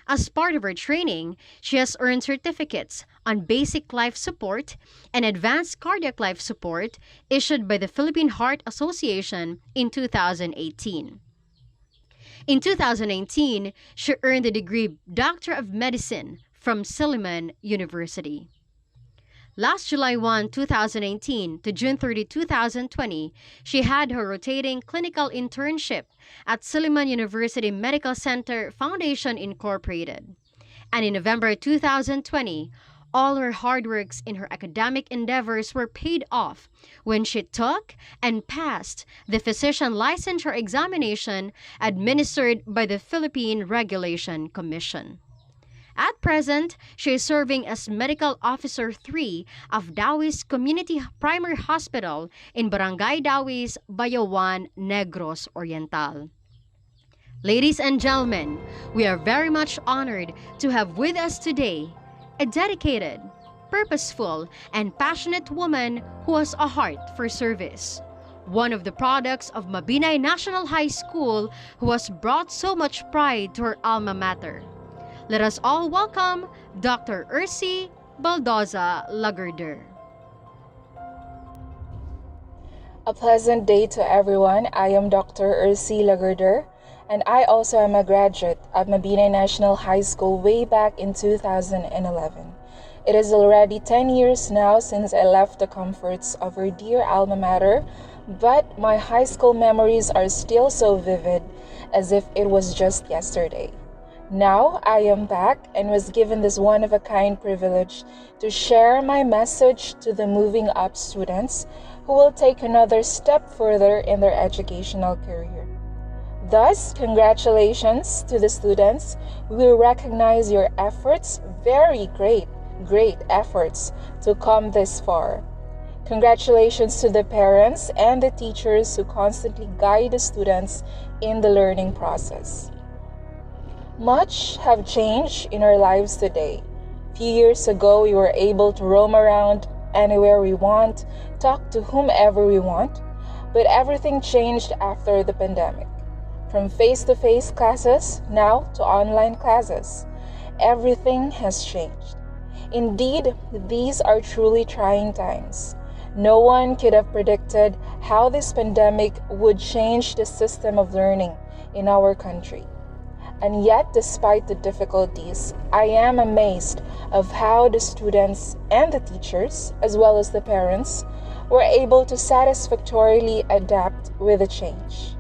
A: As part of her training, she has earned certificates on basic life support and advanced cardiac life support issued by the Philippine Heart Association in 2018. In 2019, she earned the degree Doctor of Medicine from Silliman University. Last July 1, 2018 to June 30, 2020, she had her rotating clinical internship at Silliman University Medical Center Foundation Incorporated. And in November 2020, all her hard works in her academic endeavors were paid off when she took and passed the physician licensure examination administered by the Philippine Regulation Commission. At present, she is serving as Medical Officer 3 of Dawis Community Primary Hospital in Barangay Dawis, Bayawan, Negros Oriental. Ladies and gentlemen, we are very much honored to have with us today a dedicated, purposeful, and passionate woman who has a heart for service. One of the products of Mabinay National High School who has brought so much pride to her alma mater. Let us all welcome Dr. Ursi Baldoza Lagarder.
S: A pleasant day to everyone. I am Dr. Ursi Lagarder, and I also am a graduate of Mabinay National High School way back in 2011. It is already 10 years now since I left the comforts of our dear alma mater, but my high school memories are still so vivid as if it was just yesterday. Now I am back and was given this one-of-a-kind privilege to share my message to the moving up students who will take another step further in their educational career. Thus, congratulations to the students. We recognize your efforts, very great efforts to come this far. Congratulations to the parents and the teachers who constantly guide the students in the learning process. Much have changed in our lives today. A few years ago, we were able to roam around anywhere we want, talk to whomever we want, but everything changed after the pandemic. From face-to-face classes now to online classes, everything has changed. Indeed, these are truly trying times. No one could have predicted how this pandemic would change the system of learning in our country. And yet, despite the difficulties, I am amazed of how the students and the teachers, as well as the parents, were able to satisfactorily adapt with the change.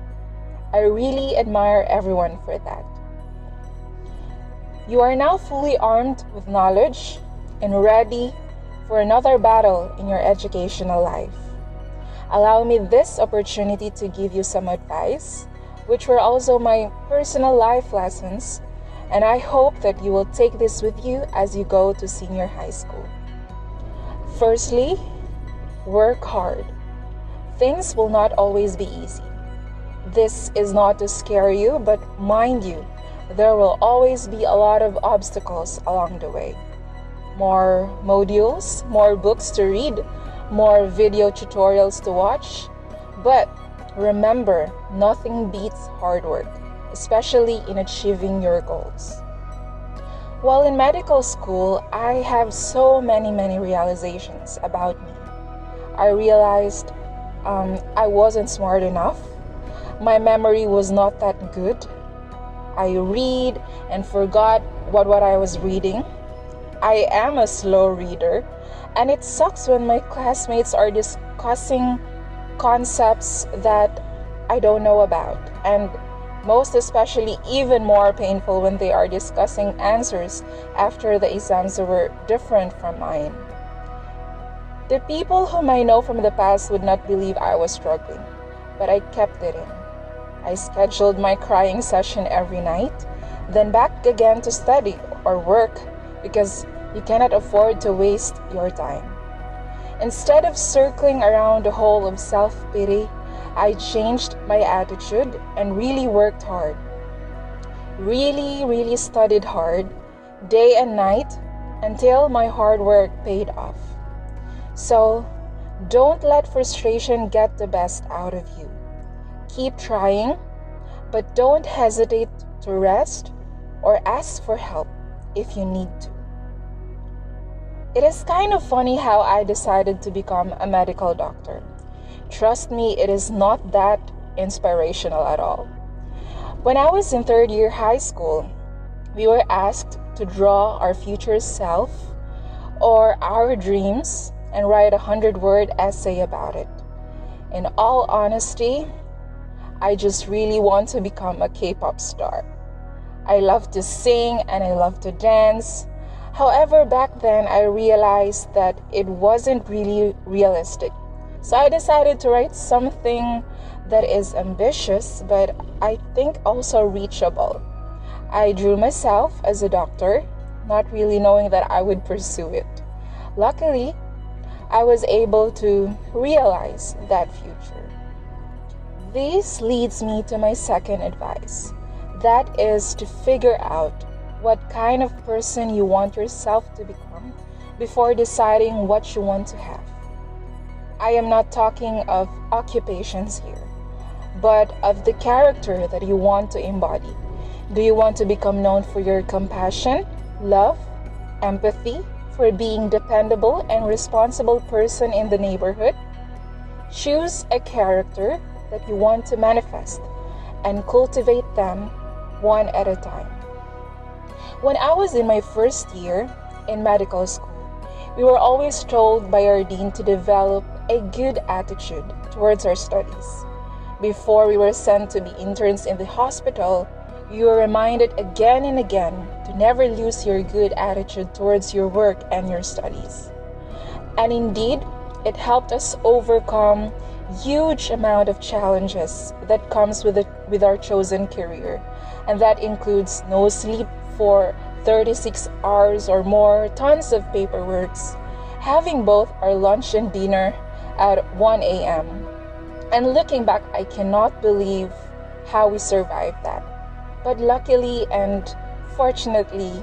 S: I really admire everyone for that. You are now fully armed with knowledge and ready for another battle in your educational life. Allow me this opportunity to give you some advice, which were also my personal life lessons, and I hope that you will take this with you as you go to senior high school. Firstly, work hard. Things will not always be easy. This is not to scare you, but mind you, there will always be a lot of obstacles along the way. More modules, more books to read, more video tutorials to watch, but remember, nothing beats hard work, especially in achieving your goals. While in medical school, I have so many realizations about me. I realized I wasn't smart enough. My memory was not that good. I read and forgot what I was reading. I am a slow reader, and it sucks when my classmates are discussing concepts that I don't know about, and most especially even more painful when they are discussing answers after the exams were different from mine. The people whom I know from the past would not believe I was struggling, but I kept it in. I scheduled my crying session every night, then back again to study or work because you cannot afford to waste your time. Instead of circling around the hole of self-pity, I changed my attitude and really worked hard. Really studied hard, day and night, until my hard work paid off. So, don't let frustration get the best out of you. Keep trying, but don't hesitate to rest or ask for help if you need to. It is kind of funny how I decided to become a medical doctor. Trust me, it is not that inspirational at all. When I was in third year high school, we were asked to draw our future self or our dreams and write a 100-word essay about it. In all honesty, I just really want to become a K-pop star. I love to sing and I love to dance. However, back then I realized that it wasn't really realistic. So I decided to write something that is ambitious, but I think also reachable. I drew myself as a doctor, not really knowing that I would pursue it. Luckily, I was able to realize that future. This leads me to my second advice. That is to figure out what kind of person you want yourself to become before deciding what you want to have. I am not talking of occupations here, but of the character that you want to embody. Do you want to become known for your compassion, love, empathy, for being dependable and responsible person in the neighborhood? Choose a character that you want to manifest and cultivate them one at a time. When I was in my first year in medical school, we were always told by our dean to develop a good attitude towards our studies. Before we were sent to be interns in the hospital, you were reminded again and again to never lose your good attitude towards your work and your studies. And indeed, it helped us overcome huge amount of challenges that comes with our chosen career, and that includes no sleep for 36 hours or more, tons of paperwork, having both our lunch and dinner at 1 a.m. And looking back, I cannot believe how we survived that. But luckily and fortunately,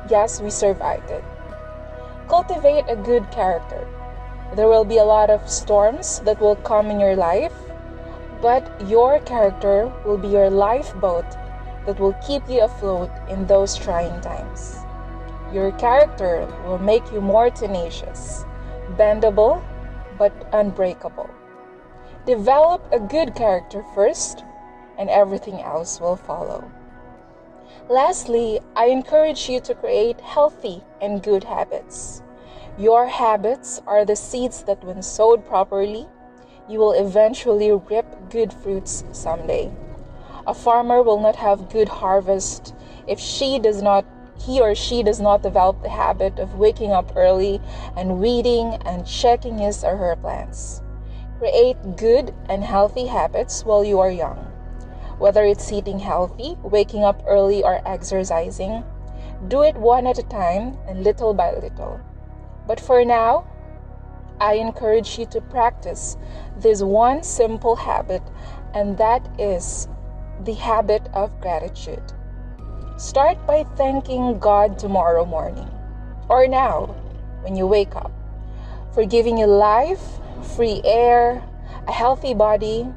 S: yes, we survived it. Cultivate a good character. There will be a lot of storms that will come in your life, but your character will be your lifeboat that will keep you afloat in those trying times. Your character will make you more tenacious, bendable, but unbreakable. Develop a good character first, and everything else will follow. Lastly, I encourage you to create healthy and good habits. Your habits are the seeds that, when sowed properly, you will eventually reap good fruits someday. A farmer will not have good harvest if he or she does not develop the habit of waking up early and weeding and checking his or her plants. Create good and healthy habits while you are young. Whether it's eating healthy, waking up early, or exercising, do it one at a time and little by little. But for now, I encourage you to practice this one simple habit, and that is the habit of gratitude. Start by thanking God tomorrow morning, or now when you wake up, for giving you life, free air, a healthy body.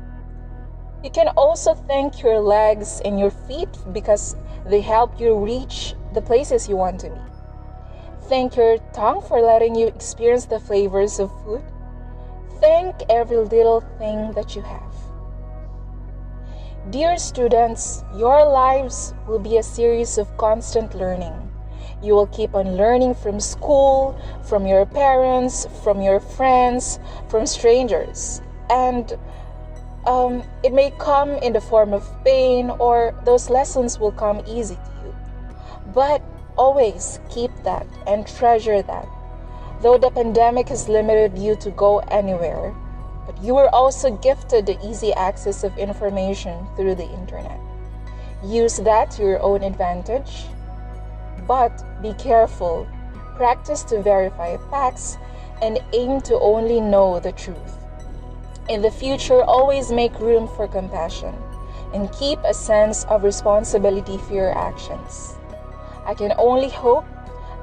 S: You can also thank your legs and your feet because they help you reach the places you want to be. Thank your tongue for letting you experience the flavors of food. Thank every little thing that you have. Dear students, your lives will be a series of constant learning. You will keep on learning from school, from your parents, from your friends, from strangers. And it may come in the form of pain, or those lessons will come easy to you. But always keep that and treasure that. Though the pandemic has limited you to go anywhere, but you were also gifted the easy access of information through the internet. Use that to your own advantage, but be careful. Practice to verify facts and aim to only know the truth. In the future, always make room for compassion and keep a sense of responsibility for your actions. I can only hope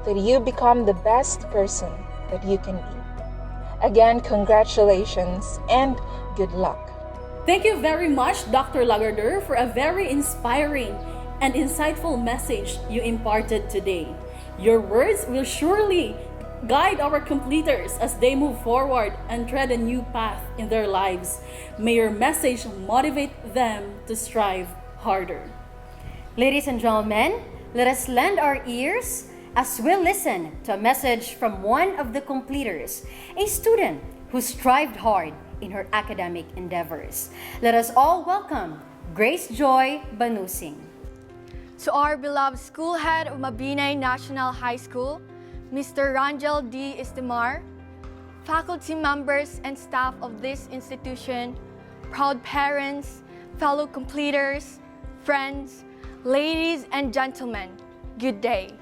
S: that you become the best person that you can be. Again, congratulations and good luck.
E: Thank you very much, Dr. Lagarder, for a very inspiring and insightful message you imparted today. Your words will surely guide our completers as they move forward and tread a new path in their lives. May your message motivate them to strive harder.
D: Ladies and gentlemen, let us lend our ears as we listen to a message from one of the completers, a student who strived hard in her academic endeavors. Let us all welcome Grace Joy Banusing.
T: To our beloved school head of Mabinay National High School, Mr. Rangel D. Estimar, faculty members and staff of this institution, proud parents, fellow completers, friends, ladies and gentlemen, good day.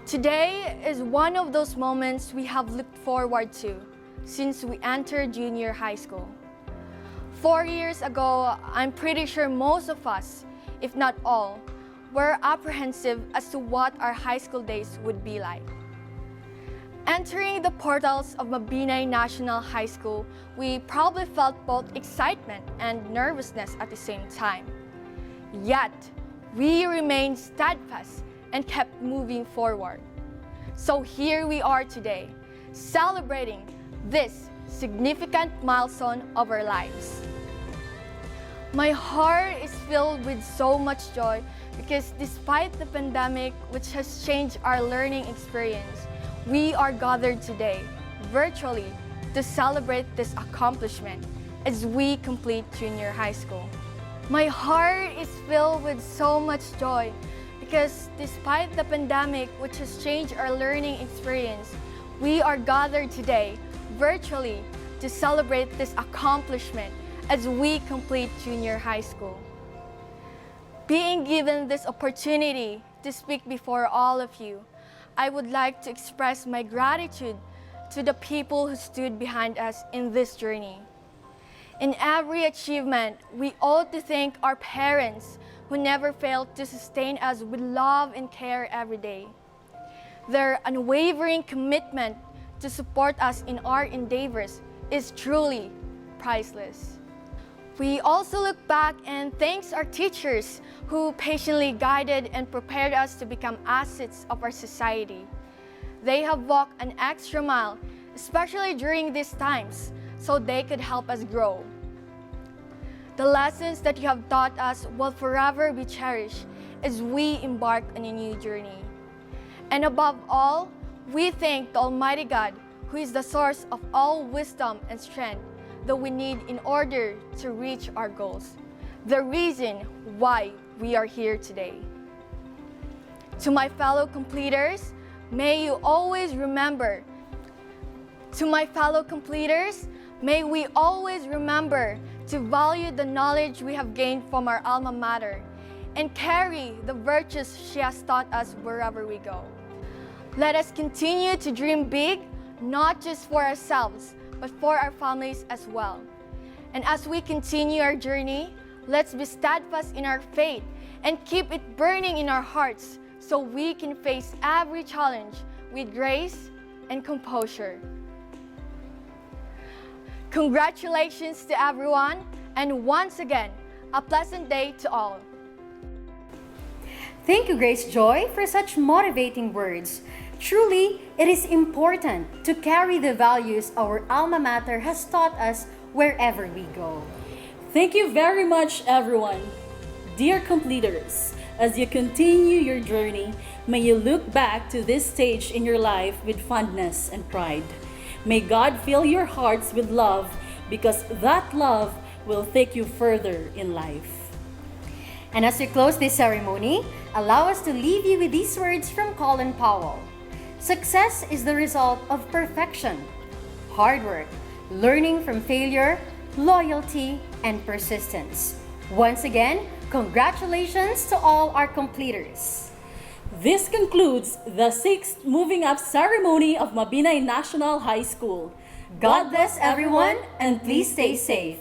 T: Today is one of those moments we have looked forward to since we entered junior high school. 4 years ago, I'm pretty sure most of us, if not all, were apprehensive as to what our high school days would be like. Entering the portals of Mabinay National High School, we probably felt both excitement and nervousness at the same time. Yet, we remained steadfast and kept moving forward. So here we are today, celebrating this significant milestone of our lives. My heart is filled with so much joy because despite the pandemic, which has changed our learning experience, we are gathered today, virtually, to celebrate this accomplishment as we complete junior high school. My heart is filled with so much joy because despite the pandemic, which has changed our learning experience, we are gathered today, virtually, to celebrate this accomplishment as we complete junior high school. Being given this opportunity to speak before all of you, I would like to express my gratitude to the people who stood behind us in this journey. In every achievement, we ought to thank our parents who never failed to sustain us with love and care every day. Their unwavering commitment to support us in our endeavors is truly priceless. We also look back and thank our teachers who patiently guided and prepared us to become assets of our society. They have walked an extra mile, especially during these times, so they could help us grow. The lessons that you have taught us will forever be cherished as we embark on a new journey. And above all, we thank the Almighty God, who is the source of all wisdom and strength that we need in order to reach our goals, the reason why we are here today. To my fellow completers, may you always remember. To my fellow completers, may we always remember to value the knowledge we have gained from our alma mater and carry the virtues she has taught us wherever we go. Let us continue to dream big, not just for ourselves, but for our families as well. And as we continue our journey, let's be steadfast in our faith and keep it burning in our hearts so we can face every challenge with grace and composure. Congratulations to everyone, and once again, a pleasant day to all.
D: Thank you, Grace Joy, for such motivating words. Truly, it is important to carry the values our alma mater has taught us wherever we go.
E: Thank you very much, everyone. Dear completers, as you continue your journey, may you look back to this stage in your life with fondness and pride. May God fill your hearts with love because that love will take you further in life.
D: And as we close this ceremony, allow us to leave you with these words from Colin Powell. Success is the result of perfection, hard work, learning from failure, loyalty, and persistence. Once again, congratulations to all our completers.
E: This concludes the 6th Moving Up ceremony of Mabinay National High School.
D: God bless everyone, and please stay safe.